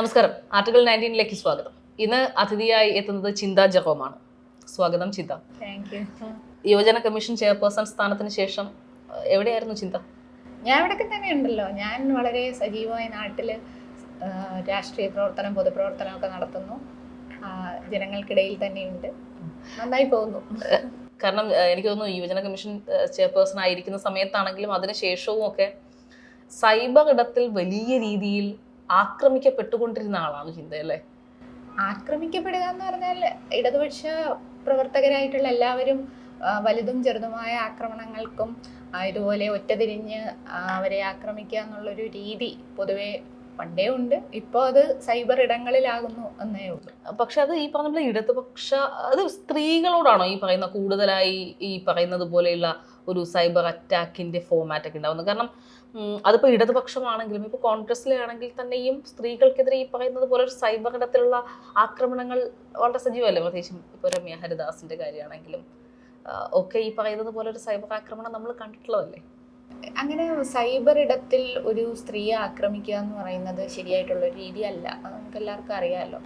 നമസ്കാരം. ആർട്ടിക്കിൾ 19ലേക്ക് സ്വാഗതം. ഇന്ന് അതിഥിയായി എത്തുന്നത് ചിന്ത ജെറോമാണ്. സ്വാഗതം ചിന്ത. Thank you. യുവജന കമ്മീഷൻ ചെയർപേഴ്സൺ സ്ഥാനത്തിന് ശേഷം എവിടെയായിരുന്നു ചിന്ത? ഞാൻ ഇവിടെയൊക്കെ തന്നെ ഉണ്ടല്ലോ. ഞാൻ വളരെ സജീവമായി നാട്ടിൽ രാഷ്ട്രീയ പ്രവർത്തനം, പൊതുപ്രവർത്തനം ഒക്കെ നടത്തുന്നു. ജനങ്ങൾക്കിടയിൽ തന്നെയുണ്ട്. നന്നായി പോകുന്നു. കാരണം എനിക്ക് തോന്നുന്നു യുവജന കമ്മീഷൻ ചെയർപേഴ്സൺ ആയിരിക്കുന്ന സമയത്താണെങ്കിലും അതിനുശേഷവും ഒക്കെ സൈബർ ഇടത്തിൽ വലിയ രീതിയിൽ ആക്രമിക്കപ്പെട്ടുകൊണ്ടിരുന്ന ആളാണ് ചിന്ത, അല്ലേ? ആക്രമിക്കപ്പെടുക എന്ന് പറഞ്ഞാൽ ഇടതുപക്ഷ പ്രവർത്തകരായിട്ടുള്ള എല്ലാവരും വലുതും ചെറുതുമായ ആക്രമണങ്ങൾക്കും ഇതുപോലെ ഒറ്റതിരിഞ്ഞ് അവരെ ആക്രമിക്കുക എന്നുള്ളൊരു രീതി പൊതുവെ പണ്ടേ ഉണ്ട്. ഇപ്പോൾ അത് സൈബർ ഇടങ്ങളിലാകുന്നു എന്നേ ഉള്ളൂ. പക്ഷെ അത് ഈ പറഞ്ഞ ഇടതുപക്ഷ, അത് സ്ത്രീകളോടാണോ ഈ പറയുന്ന കൂടുതലായി ഈ പറയുന്നത് പോലെയുള്ള ഒരു സൈബർ അറ്റാക്കിന്റെ ഫോമാറ്റ് ഒക്കെ ഉണ്ടാവുന്നത്? കാരണം അതിപ്പോൾ ഇടതുപക്ഷമാണെങ്കിലും ഇപ്പോൾ കോൺഗ്രസിലെ ആണെങ്കിൽ തന്നെയും സ്ത്രീകൾക്കെതിരെ ഈ പറയുന്നത് പോലെ ഒരു സൈബർ ഇടത്തിലുള്ള ആക്രമണങ്ങൾ വളരെ സജീവമല്ലേ? പ്രത്യേകിച്ചും ഇപ്പോൾ രമ്യ ഹരിദാസിന്റെ കാര്യമാണെങ്കിലും ഒക്കെ ഈ പറയുന്നത് പോലെ ഒരു സൈബർ ആക്രമണം നമ്മൾ കണ്ടിട്ടുള്ളതല്ലേ? അങ്ങനെ സൈബർ ഇടത്തിൽ ഒരു സ്ത്രീയെ ആക്രമിക്കുക എന്ന് പറയുന്നത് ശരിയായിട്ടുള്ളൊരു രീതിയല്ല. നമുക്ക് എല്ലാവർക്കും അറിയാമല്ലോ.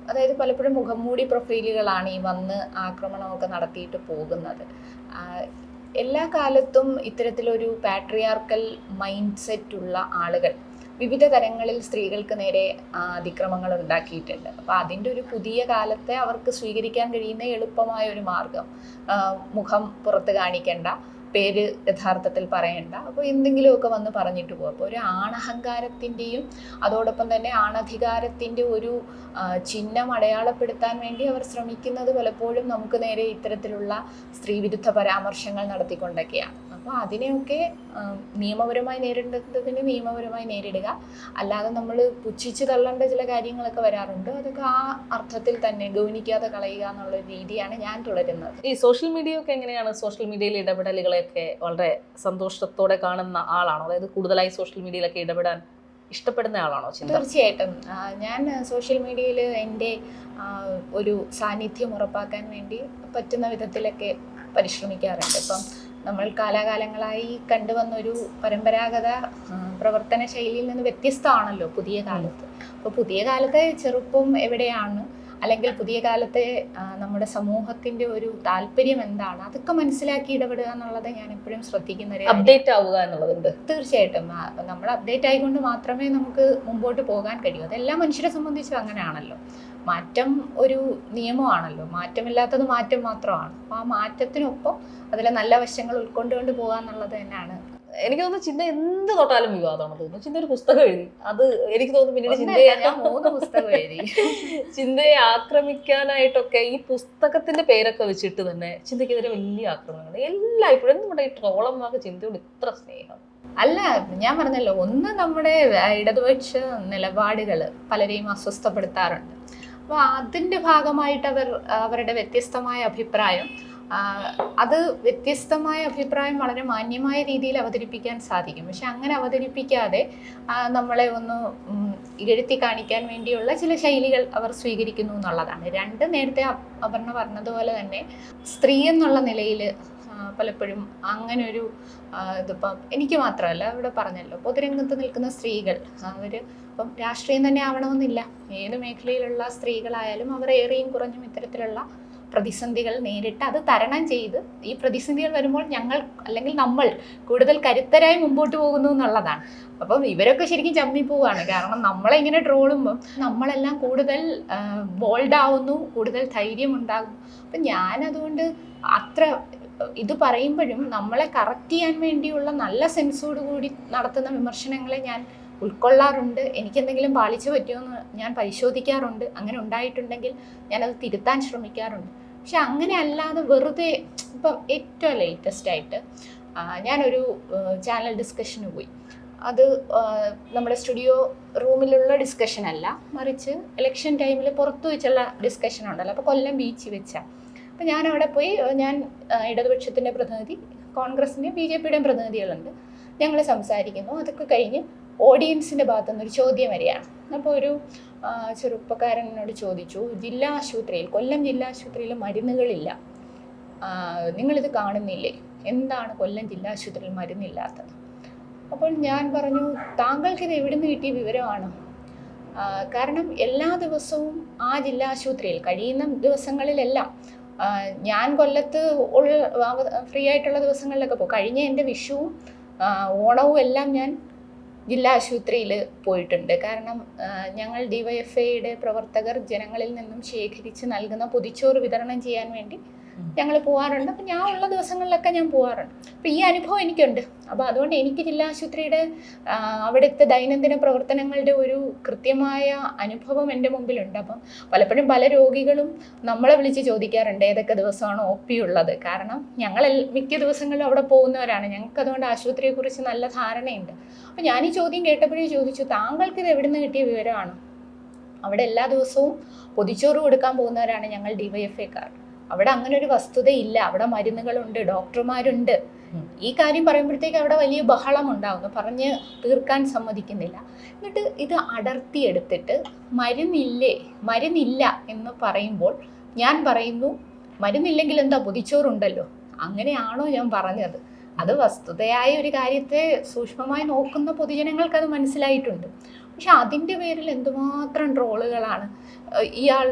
അതായത് പലപ്പോഴും മുഖംമൂടി പ്രൊഫൈലുകളാണ് ഈ വന്ന് ആക്രമണമൊക്കെ നടത്തിയിട്ട് പോകുന്നത്. എല്ലാ കാലത്തും ഇത്തരത്തിലൊരു പാട്രിയാർക്കൽ മൈൻഡ് സെറ്റ് ഉള്ള ആളുകൾ വിവിധ തരങ്ങളിൽ സ്ത്രീകൾക്ക് നേരെ അതിക്രമങ്ങൾ ഉണ്ടാക്കിയിട്ടുണ്ട്. അപ്പോൾ അതിൻ്റെ ഒരു പുതിയ കാലത്തെ അവർക്ക് സ്വീകരിക്കാൻ കഴിയുന്ന എളുപ്പമായ ഒരു മാർഗം, മുഖം പുറത്ത് കാണിക്കേണ്ട, പേര് യഥാർത്ഥത്തിൽ പറയണ്ട, അപ്പോൾ എന്തെങ്കിലുമൊക്കെ വന്ന് പറഞ്ഞിട്ട് പോകും. അപ്പോൾ ഒരു ആണഹങ്കാരത്തിൻ്റെയും അതോടൊപ്പം തന്നെ ആണധികാരത്തിൻ്റെ ഒരു ചിഹ്നം അടയാളപ്പെടുത്താൻ വേണ്ടി അവർ ശ്രമിക്കുന്നത് പലപ്പോഴും നമുക്ക് നേരെ ഇത്തരത്തിലുള്ള സ്ത്രീവിരുദ്ധ പരാമർശങ്ങൾ നടത്തിക്കൊണ്ടൊക്കെയാണ്. അപ്പോൾ അതിനെയൊക്കെ നിയമപരമായി നേരിടേണ്ടതിന് നിയമപരമായി നേരിടുക, അല്ലാതെ നമ്മൾ പുച്ഛിച്ച് തള്ളേണ്ട ചില കാര്യങ്ങളൊക്കെ വരാറുണ്ട്. അതൊക്കെ ആ അർത്ഥത്തിൽ തന്നെ ഗൗനിക്കാതെ കളയുക എന്നുള്ള രീതിയാണ് ഞാൻ തുടരുന്നത്. ഈ സോഷ്യൽ മീഡിയ ഒക്കെ എങ്ങനെയാണ്? സോഷ്യൽ മീഡിയയിൽ ഇടപെടലുകളെയൊക്കെ വളരെ സന്തോഷത്തോടെ കാണുന്ന ആളാണോ? അതായത് കൂടുതലായി സോഷ്യൽ മീഡിയയിലൊക്കെ ഇടപെടാൻ ഇഷ്ടപ്പെടുന്ന ആളാണോ ചിന്ത? തീർച്ചയായിട്ടും. ഞാൻ സോഷ്യൽ മീഡിയയിൽ എൻ്റെ ഒരു സാന്നിധ്യം ഉറപ്പാക്കാൻ വേണ്ടി പറ്റുന്ന വിധത്തിലൊക്കെ പരിശ്രമിക്കാറുണ്ട്. ഇപ്പം നമ്മൾ കാലാകാലങ്ങളായി കണ്ടുവന്നൊരു പരമ്പരാഗത പ്രവർത്തന ശൈലിയിൽ നിന്ന് വ്യത്യസ്തമാണല്ലോ പുതിയ കാലത്ത്. അപ്പോൾ പുതിയ കാലത്തെ ചെറുപ്പം എവിടെയാണ്, അല്ലെങ്കിൽ പുതിയ കാലത്തെ നമ്മുടെ സമൂഹത്തിൻ്റെ ഒരു താല്പര്യം എന്താണ്, അതൊക്കെ മനസ്സിലാക്കി ഇടപെടുക എന്നുള്ളത് ഞാൻ എപ്പോഴും ശ്രദ്ധിക്കുന്ന അപ്ഡേറ്റ് ആവുക എന്നുള്ളതുണ്ട്. തീർച്ചയായിട്ടും. നമ്മൾ അപ്ഡേറ്റ് ആയിക്കൊണ്ട് മാത്രമേ നമുക്ക് മുമ്പോട്ട് പോകാൻ കഴിയൂ. അതെല്ലാ മനുഷ്യരെ സംബന്ധിച്ചും അങ്ങനെയാണല്ലോ. മാറ്റം ഒരു നിയമമാണല്ലോ. മാറ്റമില്ലാത്തത് മാറ്റം മാത്രമാണ്. അപ്പോൾ ആ മാറ്റത്തിനൊപ്പം അതിലെ നല്ല വശങ്ങൾ ഉൾക്കൊണ്ടുകൊണ്ട് പോകുക എന്നുള്ളത് തന്നെയാണ്. എനിക്ക് തോന്നുന്നു ചിന്ത എന്ത് തൊട്ടാലും വിവാദമാണ് തോന്നുന്നു. ചിന്ത ഒരു പുസ്തകം എഴുതി, അത് എനിക്ക് തോന്നുന്നു പിന്നീട് ഞാൻ 3 പുസ്തകം എഴുതി. ചിന്തയെ ആക്രമിക്കാനായിട്ടൊക്കെ ഈ പുസ്തകത്തിന്റെ പേരൊക്കെ വെച്ചിട്ട് തന്നെ ചിന്തയ്ക്കെതിരെ വലിയ ആക്രമണങ്ങൾ എല്ലായ്പ്പോഴും. നമ്മുടെ ഈ ട്രോളന്മാർക്ക് ചിന്തയോട് ഇത്ര സ്നേഹം? അല്ല, ഞാൻ പറഞ്ഞല്ലോ, ഒന്ന് നമ്മുടെ ഇടതുപക്ഷ നിലപാടുകൾ പലരെയും അസ്വസ്ഥപ്പെടുത്താറുണ്ട്. അപ്പോൾ അതിൻ്റെ ഭാഗമായിട്ട് അവരുടെ വ്യത്യസ്തമായ അഭിപ്രായം, അത് വ്യത്യസ്തമായ അഭിപ്രായം വളരെ മാന്യമായ രീതിയിൽ അവതരിപ്പിക്കാൻ സാധിക്കും. പക്ഷെ അങ്ങനെ അവതരിപ്പിക്കാതെ നമ്മളെ ഒന്ന് ഇകഴ്ത്തി കാണിക്കാൻ വേണ്ടിയുള്ള ചില ശൈലികൾ അവർ സ്വീകരിക്കുന്നു എന്നുള്ളതാണ്. നേരത്തെ അപർണ പറഞ്ഞതുപോലെ തന്നെ സ്ത്രീ എന്നുള്ള നിലയിൽ പലപ്പോഴും അങ്ങനെ ഒരു ഇതിപ്പം എനിക്ക് മാത്രമല്ല, ഇവിടെ പറഞ്ഞല്ലോ, പൊതുരംഗത്ത് നിൽക്കുന്ന സ്ത്രീകൾ അവർ ഇപ്പം രാഷ്ട്രീയം തന്നെ ആവണമെന്നില്ല, ഏത് മേഖലയിലുള്ള സ്ത്രീകളായാലും അവർ ഏറെയും കുറഞ്ഞും ഇത്തരത്തിലുള്ള പ്രതിസന്ധികൾ നേരിട്ട് അത് തരണം ചെയ്ത് ഈ പ്രതിസന്ധികൾ വരുമ്പോൾ നമ്മൾ കൂടുതൽ കരുത്തരായി മുമ്പോട്ട് പോകുന്നു എന്നുള്ളതാണ്. അപ്പം ഇവരൊക്കെ ശരിക്കും ചമ്മിപ്പോവാണ്. കാരണം നമ്മളെ ഇങ്ങനെ ട്രോളുമ്പം നമ്മളെല്ലാം കൂടുതൽ ബോൾഡ് ആവുന്നു, കൂടുതൽ ധൈര്യം ഉണ്ടാകും. അപ്പം ഞാനതുകൊണ്ട് അത്ര ഇത് പറയുമ്പോഴും നമ്മളെ കറക്റ്റ് ചെയ്യാൻ വേണ്ടിയുള്ള നല്ല സെൻസോടുകൂടി നടത്തുന്ന വിമർശനങ്ങളെ ഞാൻ ഉൾക്കൊള്ളാറുണ്ട്. എനിക്കെന്തെങ്കിലും പാളിച്ചു പറ്റുമെന്ന് ഞാൻ പരിശോധിക്കാറുണ്ട്. അങ്ങനെ ഉണ്ടായിട്ടുണ്ടെങ്കിൽ ഞാനത് തിരുത്താൻ ശ്രമിക്കാറുണ്ട്. പക്ഷെ അങ്ങനെ അല്ലാതെ വെറുതെ ഇപ്പം ഏറ്റവും ലേറ്റസ്റ്റ് ആയിട്ട് ഞാനൊരു ചാനൽ ഡിസ്കഷന് പോയി. അത് നമ്മുടെ സ്റ്റുഡിയോ റൂമിലുള്ള ഡിസ്കഷൻ അല്ല, മറിച്ച് ഇലക്ഷൻ ടൈമിൽ പുറത്തു വെച്ചുള്ള ഡിസ്കഷൻ ഉണ്ടല്ലോ. അപ്പോൾ കൊല്ലം ബീച്ച് വെച്ചാൽ അപ്പോൾ ഞാൻ അവിടെ പോയി, ഞാൻ ഇടതുപക്ഷത്തിൻ്റെ പ്രതിനിധി, കോൺഗ്രസിൻ്റെയും BJPയുടെയും പ്രതിനിധികളുണ്ട്, ഞങ്ങൾ സംസാരിക്കുന്നു. അതൊക്കെ കഴിഞ്ഞ് ഓഡിയൻസിൻ്റെ ഭാഗത്തുനിന്നൊരു ചോദ്യം വരികയാണ്. അപ്പോൾ ഒരു ചെറുപ്പക്കാരൻ എന്നോട് ചോദിച്ചു, കൊല്ലം ജില്ലാ ആശുപത്രിയിൽ മരുന്നുകളില്ല, നിങ്ങളിത് കാണുന്നില്ലേ, എന്താണ് കൊല്ലം ജില്ലാ ആശുപത്രിയിൽ മരുന്നില്ലാത്തത്? അപ്പോൾ ഞാൻ പറഞ്ഞു, താങ്കൾക്കിത് എവിടെ നിന്ന് കിട്ടിയ വിവരമാണ്? കാരണം എല്ലാ ദിവസവും ആ ജില്ലാ ആശുപത്രിയിൽ കഴിയുന്ന ദിവസങ്ങളിലെല്ലാം ഞാൻ കൊല്ലത്ത് ഫ്രീ ആയിട്ടുള്ള ദിവസങ്ങളിലൊക്കെ പോകും. കഴിഞ്ഞ എൻ്റെ വിഷുവും ഓണവും എല്ലാം ഞാൻ ജില്ലാ ആശുപത്രിയിൽ പോയിട്ടുണ്ട്. കാരണം ഞങ്ങൾ DYFIയുടെ പ്രവർത്തകർ ജനങ്ങളിൽ നിന്നും ശേഖരിച്ച് നൽകുന്ന പൊതിച്ചോറ് വിതരണം ചെയ്യാൻ വേണ്ടി ഞങ്ങൾ പോകാറുണ്ട്. അപ്പം ഞാൻ ഉള്ള ദിവസങ്ങളിലൊക്കെ ഞാൻ പോകാറുണ്ട്. അപ്പം ഈ അനുഭവം എനിക്കുണ്ട്. അപ്പോൾ അതുകൊണ്ട് എനിക്ക് ജില്ലാ ആശുപത്രിയുടെ അവിടുത്തെ ദൈനംദിന പ്രവർത്തനങ്ങളുടെ ഒരു കൃത്യമായ അനുഭവം എൻ്റെ മുമ്പിലുണ്ട്. അപ്പം പലപ്പോഴും പല രോഗികളും നമ്മളെ വിളിച്ച് ചോദിക്കാറുണ്ട് ഏതൊക്കെ ദിവസമാണ് OP ഉള്ളത്. കാരണം ഞങ്ങൾ മിക്ക ദിവസങ്ങളിലും അവിടെ പോകുന്നവരാണ്. ഞങ്ങൾക്ക് അതുകൊണ്ട് ആശുപത്രിയെക്കുറിച്ച് നല്ല ധാരണയുണ്ട്. അപ്പം ഞാൻ ഈ ചോദ്യം കേട്ടപ്പോഴേ ചോദിച്ചു, താങ്കൾക്ക് ഇത് എവിടെ നിന്ന് കിട്ടിയ വിവരമാണ്? അവിടെ എല്ലാ ദിവസവും പൊതിച്ചോറ് കൊടുക്കാൻ പോകുന്നവരാണ് ഞങ്ങൾ DYFIക്കാർ. അവിടെ അങ്ങനെ ഒരു വസ്തുതയില്ല. അവിടെ മരുന്നുകളുണ്ട്, ഡോക്ടർമാരുണ്ട്. ഈ കാര്യം പറയുമ്പോഴത്തേക്ക് അവിടെ വലിയ ബഹളം ഉണ്ടാവുന്നു, പറഞ്ഞ് തീർക്കാൻ സമ്മതിക്കുന്നില്ല. എന്നിട്ട് ഇത് അടർത്തിയെടുത്തിട്ട് മരുന്നില്ല എന്ന് പറയുമ്പോൾ ഞാൻ പറയുന്നു, മരുന്നില്ലെങ്കിൽ എന്താ, പൊതിച്ചോറുണ്ടല്ലോ. അങ്ങനെയാണോ ഞാൻ പറഞ്ഞത്? അത് വസ്തുതയായ ഒരു കാര്യത്തെ സൂക്ഷ്മമായി നോക്കുന്ന പൊതുജനങ്ങൾക്ക് അത് മനസ്സിലായിട്ടുണ്ട്. പക്ഷെ അതിൻ്റെ പേരിൽ എന്തുമാത്രം ട്രോളുകളാണ്. ഇയാൾ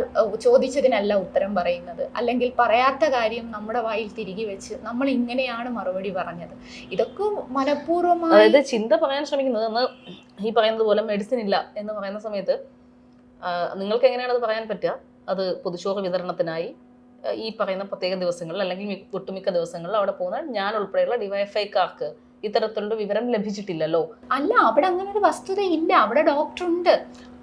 ചോദിച്ചതിനല്ല ഉത്തരം പറയുന്നത്, അല്ലെങ്കിൽ പറയാത്ത കാര്യം നമ്മുടെ വായിൽ തിരികെ വെച്ച് നമ്മൾ ഇങ്ങനെയാണ് മറുപടി പറഞ്ഞത്. ഇതൊക്കെ മനഃപൂർവ്വമായി, അതായത് ചിന്ത പറയാൻ ശ്രമിക്കുന്നത് എന്ന് ഈ പറയുന്നത് പോലെ മെഡിസിൻ ഇല്ല എന്ന് പറയുന്ന സമയത്ത് നിങ്ങൾക്ക് എങ്ങനെയാണ് അത് പറയാൻ പറ്റുക? അത് പൊതുച്ചോറ് വിതരണത്തിനായി ഈ പറയുന്ന പ്രത്യേക ദിവസങ്ങളിൽ അല്ലെങ്കിൽ ഒട്ടുമിക്ക ദിവസങ്ങളിൽ അവിടെ പോകുന്ന ഞാൻ ഉൾപ്പെടെയുള്ള DYFIക്കാർക്ക് ഇത്തരത്തിലുള്ള വിവരം ലഭിച്ചിട്ടില്ലല്ലോ. അല്ല, അവിടെ അങ്ങനെ ഒരു വസ്തുത ഇല്ല. അവിടെ ഡോക്ടറുണ്ട്,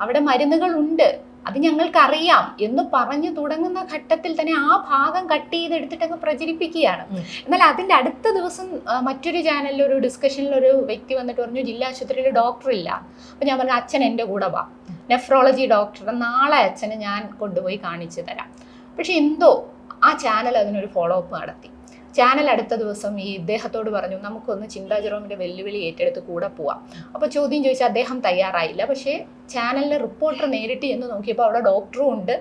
അവിടെ മരുന്നുകളുണ്ട്, അത് ഞങ്ങൾക്കറിയാം എന്ന് പറഞ്ഞു തുടങ്ങുന്ന ഘട്ടത്തിൽ തന്നെ ആ ഭാഗം കട്ട് ചെയ്തെടുത്തിട്ടങ്ങ് പ്രചരിപ്പിക്കുകയാണ്. എന്നാൽ അതിൻ്റെ അടുത്ത ദിവസം മറ്റൊരു ചാനലിൽ ഒരു ഡിസ്കഷനിൽ ഒരു വ്യക്തി വന്നിട്ട് പറഞ്ഞു, ജില്ലാ ആശുപത്രിയിൽ ഡോക്ടർ ഇല്ല. അപ്പം ഞാൻ പറഞ്ഞു, അച്ഛൻ എൻ്റെ കൂടെ വാ, നെഫ്രോളജി ഡോക്ടറെ നാളെ അച്ഛന് ഞാൻ കൊണ്ടുപോയി കാണിച്ചു തരാം. പക്ഷെ എന്തോ ആ ചാനൽ അതിനൊരു ഫോളോ അപ്പ് നടത്തി. ചാനൽ അടുത്ത ദിവസം ഈ ഇദ്ദേഹത്തോട് പറഞ്ഞു, നമുക്കൊന്ന് ചിന്താ ജെറോമിൻ്റെ വെല്ലുവിളി ഏറ്റെടുത്ത് കൂടെ പോവാം. അപ്പോൾ ചോദ്യം ചോദിച്ചാൽ അദ്ദേഹം തയ്യാറായില്ല. പക്ഷേ ചാനലിലെ റിപ്പോർട്ടർ നേരിട്ട് എന്ന് നോക്കിയപ്പോൾ അവിടെ ഡോക്ടറും ഉണ്ട്,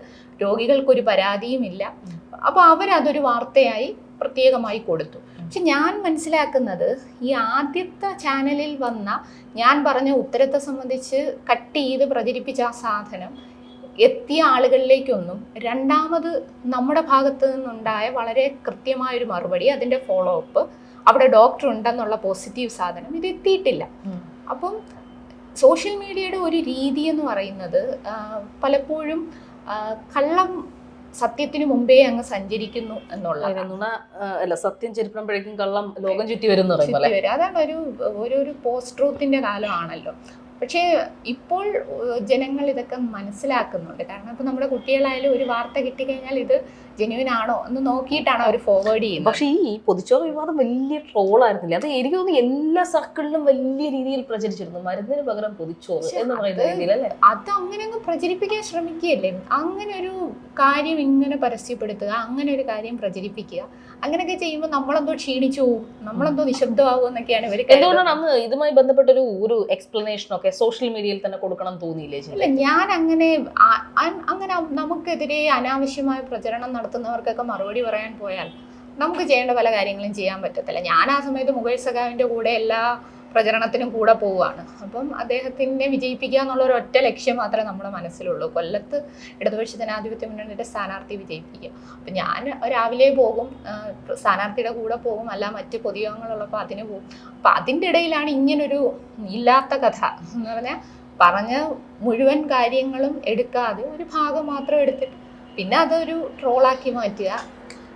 രോഗികൾക്കൊരു പരാതിയും ഇല്ല. അപ്പോൾ അവരതൊരു വാർത്തയായി പ്രത്യേകമായി കൊടുത്തു. പക്ഷെ ഞാൻ മനസ്സിലാക്കുന്നത്, ഈ ആദ്യത്തെ ചാനലിൽ വന്ന ഞാൻ പറഞ്ഞ ഉത്തരത്തെ സംബന്ധിച്ച് കട്ട് ചെയ്ത് പ്രചരിപ്പിച്ച ആ സാധനം എത്തിയ ആളുകളിലേക്കൊന്നും രണ്ടാമത് നമ്മുടെ ഭാഗത്ത് നിന്നുണ്ടായ വളരെ കൃത്യമായൊരു മറുപടി, അതിൻ്റെ ഫോളോ അപ്പ്, അവിടെ ഡോക്ടർ ഉണ്ടെന്നുള്ള പോസിറ്റീവ് സാധനം ഇത് എത്തിയിട്ടില്ല. അപ്പം സോഷ്യൽ മീഡിയയുടെ ഒരു രീതി എന്ന് പറയുന്നത് പലപ്പോഴും കള്ളം സത്യത്തിന് മുമ്പേ അങ്ങ് സഞ്ചരിക്കുന്നു എന്നുള്ളതല്ല. സത്യം ചെരുപ്പുമ്പോഴേക്കും കള്ളം ലോകം ചുറ്റി വരും. അതാണ് ഒരു പോസ്റ്റ് ട്രൂത്തിന്റെ കാലമാണല്ലോ. പക്ഷേ ഇപ്പോൾ ജനങ്ങൾ ഇതൊക്കെ മനസ്സിലാക്കുന്നുണ്ട്. കാരണം ഇപ്പോൾ നമ്മുടെ കുട്ടികളായാലും ഒരു വാർത്ത കിട്ടിക്കഴിഞ്ഞാൽ ഇത് ജെന്യുവൻ ആണോ എന്ന് നോക്കിയിട്ടാണ് അവർ ഫോർവേഡ് ചെയ്യുന്നത്. പക്ഷേ ഈ പൊതിച്ചോറ് വിവാദം വലിയ ട്രോളായിരുന്നില്ല? അത് എനിക്ക് തോന്നുന്നു എല്ലാ സർക്കിളിലും വലിയ രീതിയിൽ പ്രചരിച്ചിരുന്നു. മരുന്നിന് പകരം പൊതിച്ചോറ് എന്ന് പറയുന്ന രീതിയിലല്ലേ? അത് അങ്ങനെ അങ്ങ് പ്രചരിപ്പിക്കാൻ ശ്രമിക്കുകയല്ലേ. അങ്ങനെ ഒരു കാര്യം ഇങ്ങനെ പരസ്യപ്പെടുത്തുക, അങ്ങനെ ഒരു കാര്യം പ്രചരിപ്പിക്കുക, അങ്ങനെയൊക്കെ ചെയ്യുമ്പോൾ നമ്മളെന്തോ ക്ഷീണിച്ചു പോകും, നമ്മളെന്തോ നിശബ്ദമാകും എന്നൊക്കെയാണ് ഇവർ. എന്തുകൊണ്ടാണ് അന്ന് ഇതുമായി ബന്ധപ്പെട്ടൊരു സോഷ്യൽ ഒക്കെ സോഷ്യൽ മീഡിയയിൽ തന്നെ കൊടുക്കണം തോന്നിയില്ലേ? ഇല്ല, ഞാൻ അങ്ങനെ നമുക്കെതിരെ അനാവശ്യമായ പ്രചരണം നടത്തുന്നവർക്കൊക്കെ മറുപടി പറയാൻ പോയാൽ നമുക്ക് ചെയ്യേണ്ട പല കാര്യങ്ങളും ചെയ്യാൻ പറ്റത്തില്ല. ഞാൻ ആ സമയത്ത് മുകേഷ് സഖാവിൻ്റെ കൂടെ എല്ലാ പ്രചരണത്തിനും കൂടെ പോവുകയാണ്. അപ്പം അദ്ദേഹത്തിനെ വിജയിപ്പിക്കുക എന്നുള്ളൊരു ഒറ്റ ലക്ഷ്യം മാത്രമേ നമ്മുടെ മനസ്സിലുള്ളൂ. കൊല്ലത്ത് ഇടതുപക്ഷ ജനാധിപത്യ മുന്നണിയുടെ സ്ഥാനാർത്ഥി വിജയിപ്പിക്കുക. അപ്പം ഞാൻ രാവിലെ പോകും, സ്ഥാനാർത്ഥിയുടെ കൂടെ പോകും, അല്ല മറ്റ് പൊതുയോഗങ്ങളുള്ളപ്പോൾ അതിന് പോകും. അപ്പം അതിൻ്റെ ഇടയിലാണ് ഇങ്ങനൊരു ഇല്ലാത്ത കഥ എന്ന് പറഞ്ഞാൽ പറഞ്ഞ മുഴുവൻ കാര്യങ്ങളും എടുക്കാതെ ഒരു ഭാഗം മാത്രം എടുത്തിട്ട് പിന്നെ അതൊരു ട്രോളാക്കി മാറ്റുക.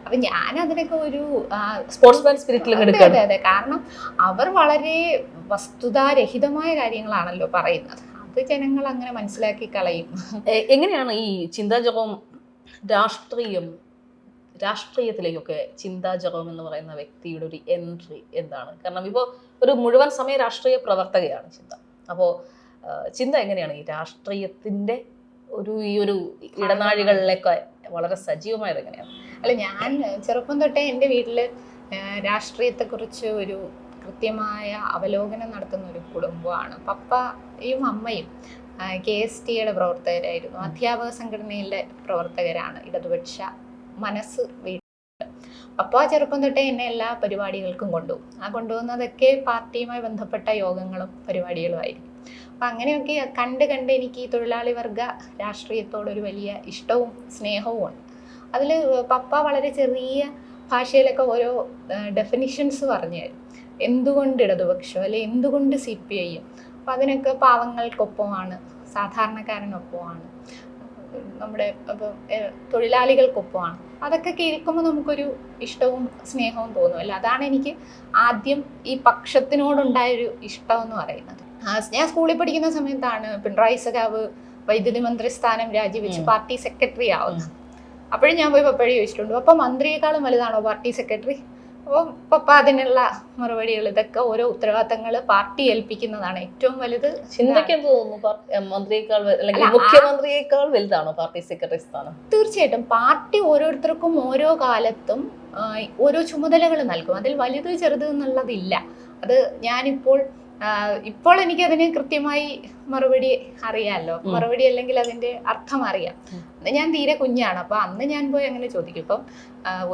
അപ്പം ഞാൻ അതിനൊക്കെ ഒരു സ്പോർട്സ്മാൻ സ്പിരിറ്റിൽ എടുക്കാം. അതെ, കാരണം അവർ വളരെ വസ്തുതാരഹിതമായ കാര്യങ്ങളാണല്ലോ പറയുന്നത്. അത് ജനങ്ങൾ അങ്ങനെ മനസ്സിലാക്കി കളയും. എങ്ങനെയാണ് ഈ ചിന്താ ജെറോം രാഷ്ട്രീയത്തിലേക്കൊക്കെ ചിന്താ ജെറോം എന്ന് പറയുന്ന വ്യക്തിയുടെ ഒരു എൻട്രി എന്താണ്? കാരണം ഇപ്പോൾ ഒരു മുഴുവൻ സമയ രാഷ്ട്രീയ പ്രവർത്തകയാണ് ചിന്ത. അപ്പോൾ ചിന്ത എങ്ങനെയാണ് ഈ രാഷ്ട്രീയത്തിൻ്റെ ഈ ഒരു ഇടനാഴികളിലേക്ക് വളരെ സജീവമായത് എങ്ങനെയാണ്? അല്ല, ഞാൻ ചെറുപ്പം തൊട്ടേ എൻ്റെ വീട്ടിൽ രാഷ്ട്രീയത്തെക്കുറിച്ച് ഒരു കൃത്യമായ അവലോകനം നടത്തുന്ന ഒരു കുടുംബമാണ്. പപ്പയും അമ്മയും KSTയുടെ പ്രവർത്തകരായിരുന്നു. അധ്യാപക സംഘടനയിലെ പ്രവർത്തകരാണ്. ഇടതുപക്ഷ മനസ്സ് വീട്ടിൽ. പപ്പ ചെറുപ്പം തൊട്ടേ എന്നെ എല്ലാ പരിപാടികൾക്കും കൊണ്ടുപോകും. കൊണ്ടുപോകുന്നതൊക്കെ പാർട്ടിയുമായി ബന്ധപ്പെട്ട യോഗങ്ങളും പരിപാടികളുമായിരിക്കും. അപ്പം അങ്ങനെയൊക്കെ കണ്ട് കണ്ട് എനിക്ക് ഈ തൊഴിലാളി വർഗ രാഷ്ട്രീയത്തോടൊരു വലിയ ഇഷ്ടവും സ്നേഹവും ഉണ്ട്. അതിൽ പപ്പ വളരെ ചെറിയ ഭാഷയിലൊക്കെ ഓരോ ഡെഫിനിഷൻസ് പറഞ്ഞു തരും. എന്തുകൊണ്ട് ഇടതുപക്ഷം, അല്ലെങ്കിൽ എന്തുകൊണ്ട് CPI. അപ്പം അതിനൊക്കെ പാവങ്ങൾക്കൊപ്പമാണ്, സാധാരണക്കാരനൊപ്പമാണ്, നമ്മുടെ ഇപ്പം തൊഴിലാളികൾക്കൊപ്പമാണ്. അതൊക്കെ കേൾക്കുമ്പോൾ നമുക്കൊരു ഇഷ്ടവും സ്നേഹവും തോന്നുമല്ലോ. അതാണ് എനിക്ക് ആദ്യം ഈ പക്ഷത്തിനോടുണ്ടായൊരു ഇഷ്ടമെന്ന് പറയുന്നത്. ഞാൻ സ്കൂളിൽ പഠിക്കുന്ന സമയത്താണ് പിണറായി സഖാവ് വൈദ്യുതി മന്ത്രി സ്ഥാനം രാജിവെച്ച് പാർട്ടി സെക്രട്ടറി ആവുന്നത്. അപ്പോഴും ഞാൻ പോയി പപ്പഴി ചോദിച്ചിട്ടുണ്ട്, അപ്പം മന്ത്രിയെക്കാളും വലുതാണോ പാർട്ടി സെക്രട്ടറി? അപ്പോൾ പപ്പ അതിനുള്ള മറുപടികൾ, ഇതൊക്കെ ഓരോ ഉത്തരവാദിത്തങ്ങൾ പാർട്ടി ഏൽപ്പിക്കുന്നതാണ്, ഏറ്റവും വലുത്. ചിന്തയ്ക്ക് എന്ത് തോന്നുന്നു, മന്ത്രിയേക്കാൾ അല്ലെങ്കിൽ മുഖ്യമന്ത്രിയേക്കാൾ വലുതാണോ പാർട്ടി സെക്രട്ടറി സ്ഥാനം? തീർച്ചയായിട്ടും പാർട്ടി ഓരോരുത്തർക്കും ഓരോ കാലത്തും ഓരോ ചുമതലകൾ നൽകും. അതിൽ വലുത് ചെറുത് എന്നുള്ളതില്ല. അത് ഇപ്പോൾ എനിക്കതിന് കൃത്യമായി മറുപടി അറിയാമല്ലോ. മറുപടി അല്ലെങ്കിൽ അതിൻ്റെ അർത്ഥം അറിയാം. അന്ന് ഞാൻ തീരെ കുഞ്ഞാണ്. അപ്പോൾ അന്ന് ഞാൻ പോയി അങ്ങനെ ചോദിക്കും. ഇപ്പം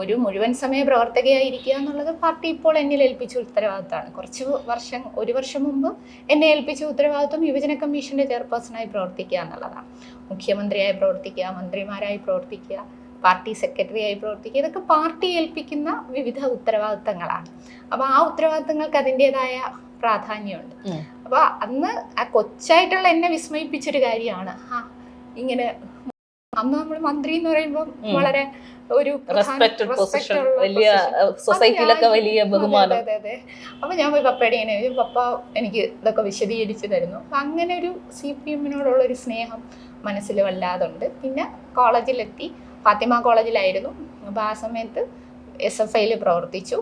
ഒരു മുഴുവൻ സമയ പ്രവർത്തകയായിരിക്കുക എന്നുള്ളത് പാർട്ടി ഇപ്പോൾ എന്നിൽ ഏൽപ്പിച്ച ഉത്തരവാദിത്തമാണ്. ഒരു വർഷം മുമ്പ് എന്നെ ഏൽപ്പിച്ച ഉത്തരവാദിത്വം യുവജന കമ്മീഷന്റെ ചെയർപേഴ്സണായി പ്രവർത്തിക്കുക എന്നുള്ളതാണ്. മുഖ്യമന്ത്രിയായി പ്രവർത്തിക്കുക, മന്ത്രിമാരായി പ്രവർത്തിക്കുക, പാർട്ടി സെക്രട്ടറിയായി പ്രവർത്തിക്കുക, ഇതൊക്കെ പാർട്ടി ഏൽപ്പിക്കുന്ന വിവിധ ഉത്തരവാദിത്തങ്ങളാണ്. അപ്പോൾ ആ ഉത്തരവാദിത്തങ്ങൾക്ക് അതിൻ്റെതായ പ്രാധാന്യമുണ്ട്. അപ്പൊ അന്ന് ആ കൊച്ചായിട്ടുള്ള എന്നെ വിസ്മയിപ്പിച്ചൊരു കാര്യമാണ് ഇങ്ങനെ. അന്ന് നമ്മൾ മന്ത്രി എന്ന് പറയുമ്പോൾ വളരെ ഒരു സൊസൈറ്റിയിലൊക്കെ വലിയ ബഹുമാനം. അതെ. അപ്പൊ ഞാൻ പോയി പപ്പയുടെ ഇങ്ങനെ, പപ്പ എനിക്ക് ഇതൊക്കെ വിശദീകരിച്ചു തരുന്നു. അപ്പൊ അങ്ങനെ ഒരു CPM-നോടുള്ള ഒരു സ്നേഹം മനസ്സിൽ വല്ലാതുണ്ട്. പിന്നെ കോളേജിലെത്തി, ഫാത്തിമ കോളേജിലായിരുന്നു. അപ്പോൾ ആ സമയത്ത് SFIയിൽ പ്രവർത്തിച്ചു.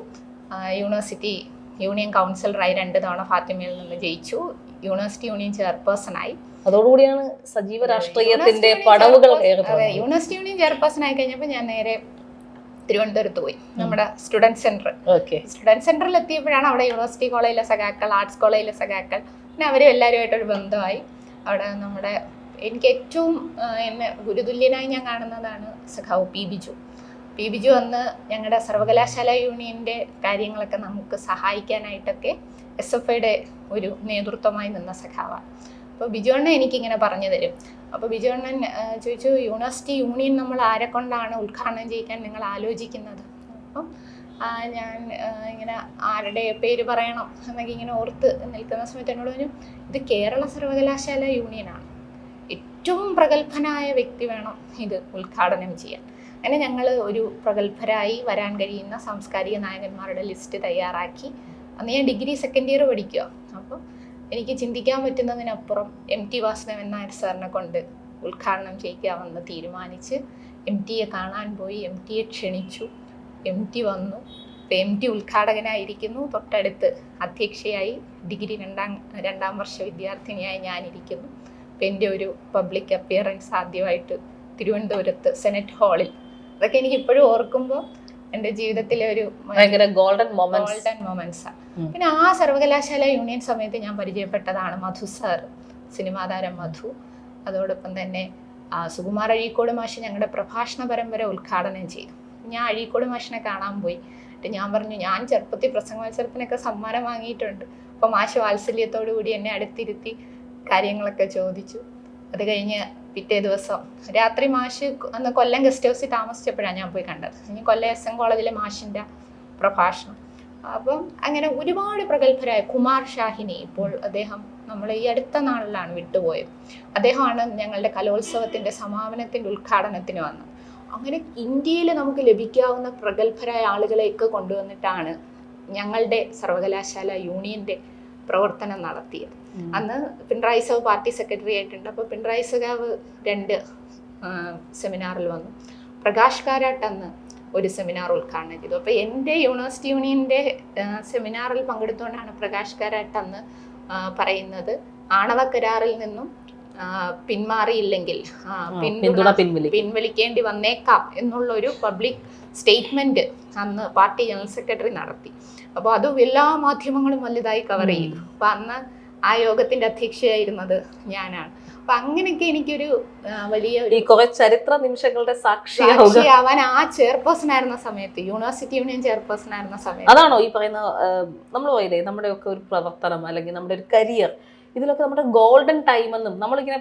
യൂണിവേഴ്സിറ്റി യൂണിയൻ കൗൺസിലറായി 2 തവണ ഫാത്തിമയിൽ നിന്ന് ജയിച്ചു. University union ചെയർപേഴ്സണായി. അതോടുകൂടിയാണ് സജീവ രാഷ്ട്രീയത്തിന്റെ പടവുകൾ കയറുന്നത്. അതെ, യൂണിവേഴ്സിറ്റി യൂണിയൻ ചെയർപേഴ്സൺ ആയി കഴിഞ്ഞപ്പോൾ ഞാൻ നേരെ തിരുവനന്തപുരത്ത് പോയി, നമ്മുടെ സ്റ്റുഡൻറ് സെന്റർ. സ്റ്റുഡൻറ് സെന്ററിൽ എത്തിയപ്പോഴാണ് അവിടെ യൂണിവേഴ്സിറ്റി കോളേജിലെ സഖാക്കൾ, ആർട്സ് കോളേജിലെ സഖാക്കൾ, പിന്നെ അവരും എല്ലാവരുമായിട്ടൊരു ബന്ധമായി. അവിടെ എനിക്ക് ഏറ്റവും എന്നെ ഗുരുതുല്യനായി ഞാൻ കാണുന്നതാണ് സഖാവ് പി ബിജു അന്ന് ഞങ്ങളുടെ സർവകലാശാല യൂണിയൻ്റെ കാര്യങ്ങളൊക്കെ നമുക്ക് സഹായിക്കാനായിട്ടൊക്കെ SFIയുടെ ഒരു നേതൃത്വമായി നിന്ന സഖാവാണ്. അപ്പോൾ ബിജുവണ്ണൻ എനിക്കിങ്ങനെ പറഞ്ഞു തരും. അപ്പോൾ ബിജുവണ്ണൻ ചോദിച്ചു, യൂണിവേഴ്സിറ്റി യൂണിയൻ നമ്മൾ ആരെ കൊണ്ടാണ് ഉദ്ഘാടനം ചെയ്യിക്കാൻ നിങ്ങൾ ആലോചിക്കുന്നത്? അപ്പം ഞാൻ ഇങ്ങനെ ആരുടെ പേര് പറയണം എന്നൊക്കെ ഇങ്ങനെ ഓർത്ത് നിൽക്കുന്ന സമയത്ത് എന്നോട് പറഞ്ഞു, ഇത് കേരള സർവകലാശാല യൂണിയനാണ്, ഏറ്റവും പ്രഗത്ഭനായ വ്യക്തി വേണം ഇത് ഉദ്ഘാടനം ചെയ്യാൻ. അങ്ങനെ ഞങ്ങൾ ഒരു പ്രഗത്ഭരായി വരാൻ കഴിയുന്ന സാംസ്കാരിക നായകന്മാരുടെ ലിസ്റ്റ് തയ്യാറാക്കി. അന്ന് ഞാൻ ഡിഗ്രി സെക്കൻഡ് ഇയർ പഠിക്കുക. അപ്പോൾ എനിക്ക് ചിന്തിക്കാൻ പറ്റുന്നതിനപ്പുറം MT വാസുദേവൻ നായർ സാറിനെ കൊണ്ട് ഉദ്ഘാടനം ചെയ്യിക്കാമെന്ന് തീരുമാനിച്ച് MTയെ കാണാൻ പോയി. MTയെ ക്ഷണിച്ചു. MT വന്നു. ഇപ്പോൾ MT ഉദ്ഘാടകനായിരിക്കുന്നു. തൊട്ടടുത്ത് അധ്യക്ഷയായി ഡിഗ്രി രണ്ടാം വർഷ വിദ്യാർത്ഥിനിയായി ഞാനിരിക്കുന്നു. അപ്പോൾ എൻ്റെ ഒരു പബ്ലിക് അപ്പിയറൻസ് ആദ്യമായിട്ട് തിരുവനന്തപുരത്ത് സെനറ്റ് ഹാളിൽ. അതൊക്കെ എനിക്ക് ഇപ്പോഴും ഓർക്കുമ്പോൾ എൻ്റെ ജീവിതത്തിലെ ഒരു ഗോൾഡൻ മൊമെന്റ്സ്. പിന്നെ ആ സർവകലാശാല യൂണിയൻ സമയത്ത് ഞാൻ പരിചയപ്പെട്ടതാണ് മധു സാർ, സിനിമാ താരം മധു. അതോടൊപ്പം തന്നെ സുകുമാർ അഴീക്കോട് മാഷ് ഞങ്ങളുടെ പ്രഭാഷണ പരമ്പര ഉദ്ഘാടനം ചെയ്തു. ഞാൻ അഴീക്കോട് മാഷിനെ കാണാൻ പോയി. ഞാൻ പറഞ്ഞു, ഞാൻ ചെറുപ്പത്തിൽ പ്രസംഗ മത്സരത്തിനൊക്കെ സമ്മാനം വാങ്ങിയിട്ടുണ്ട്. അപ്പോൾ മാഷ് വാത്സല്യത്തോടു കൂടി എന്നെ അടുത്തിരുത്തി കാര്യങ്ങളൊക്കെ ചോദിച്ചു. അത് കഴിഞ്ഞ് പിറ്റേ ദിവസം രാത്രി മാഷ് അന്ന് കൊല്ലം ഗസ്റ്റ് ഹൗസിൽ താമസിച്ചപ്പോഴാണ് ഞാൻ പോയി കണ്ടത്. ഇനി കൊല്ലം SM കോളേജിലെ മാഷിൻ്റെ പ്രഭാഷണം. അപ്പം അങ്ങനെ ഒരുപാട് പ്രഗത്ഭരായ കുമാർ ഷാഹിനി, ഇപ്പോൾ അദ്ദേഹം നമ്മൾ ഈ അടുത്ത നാളിലാണ് വിട്ടുപോയത്. അദ്ദേഹമാണ് ഞങ്ങളുടെ കലോത്സവത്തിൻ്റെ സമാപനത്തിൻ്റെ ഉദ്ഘാടനത്തിന് വന്നത്. അങ്ങനെ ഇന്ത്യയിൽ നമുക്ക് ലഭിക്കാവുന്ന പ്രഗത്ഭരായ ആളുകളെയൊക്കെ കൊണ്ടുവന്നിട്ടാണ് ഞങ്ങളുടെ സർവകലാശാല യൂണിയൻ്റെ പ്രവർത്തനം നടത്തിയത്. അന്ന് പിണറായി സഖാവ് പാർട്ടി സെക്രട്ടറി ആയിട്ടുണ്ട്. അപ്പോൾ പിണറായി സഖാവ് 2 സെമിനാറിൽ വന്നു. പ്രകാശ് കാരാട്ട് അന്ന് ഒരു സെമിനാർ ഉദ്ഘാടനം ചെയ്തു. അപ്പോൾ എൻ്റെ യൂണിവേഴ്സിറ്റി യൂണിയൻ്റെ സെമിനാറിൽ പങ്കെടുത്തുകൊണ്ടാണ് പ്രകാശ് കാരാട്ട് അന്ന് പറയുന്നത്, ആണവ കരാറിൽ നിന്നും പിന്മാറിയില്ലെങ്കിൽ പിൻവലിക്കേണ്ടി വന്നേക്കാം എന്നുള്ളൊരു പബ്ലിക് സ്റ്റേറ്റ്മെന്റ് അന്ന് പാർട്ടി ജനറൽ സെക്രട്ടറി നടത്തി. അപ്പോൾ അതും എല്ലാ മാധ്യമങ്ങളും വലുതായി കവർ ചെയ്തു. അപ്പം അന്ന് ആ യോഗത്തിന്റെ അധ്യക്ഷയായിരുന്നത് ഞാനാണ്. അപ്പൊ അങ്ങനെയൊക്കെ എനിക്കൊരു വലിയ ചരിത്ര നിമിഷങ്ങളുടെ സാക്ഷിയാവാൻ ആ ചെയർപേഴ്സൺ ആയിരുന്ന സമയത്ത്, യൂണിവേഴ്സിറ്റി യൂണിയൻ ചെയർപേഴ്സൺ ആയിരുന്ന സമയത്ത്. അതാണോ ഈ പറയുന്ന നമ്മൾ പോയില്ലേ, നമ്മുടെ ഒക്കെ ഒരു പ്രവർത്തനം അല്ലെങ്കിൽ നമ്മുടെ ഒരു കരിയർ ഇതിലൊക്കെ നമ്മുടെ ഗോൾഡൻ ടൈം എന്നും നമ്മളിങ്ങനെ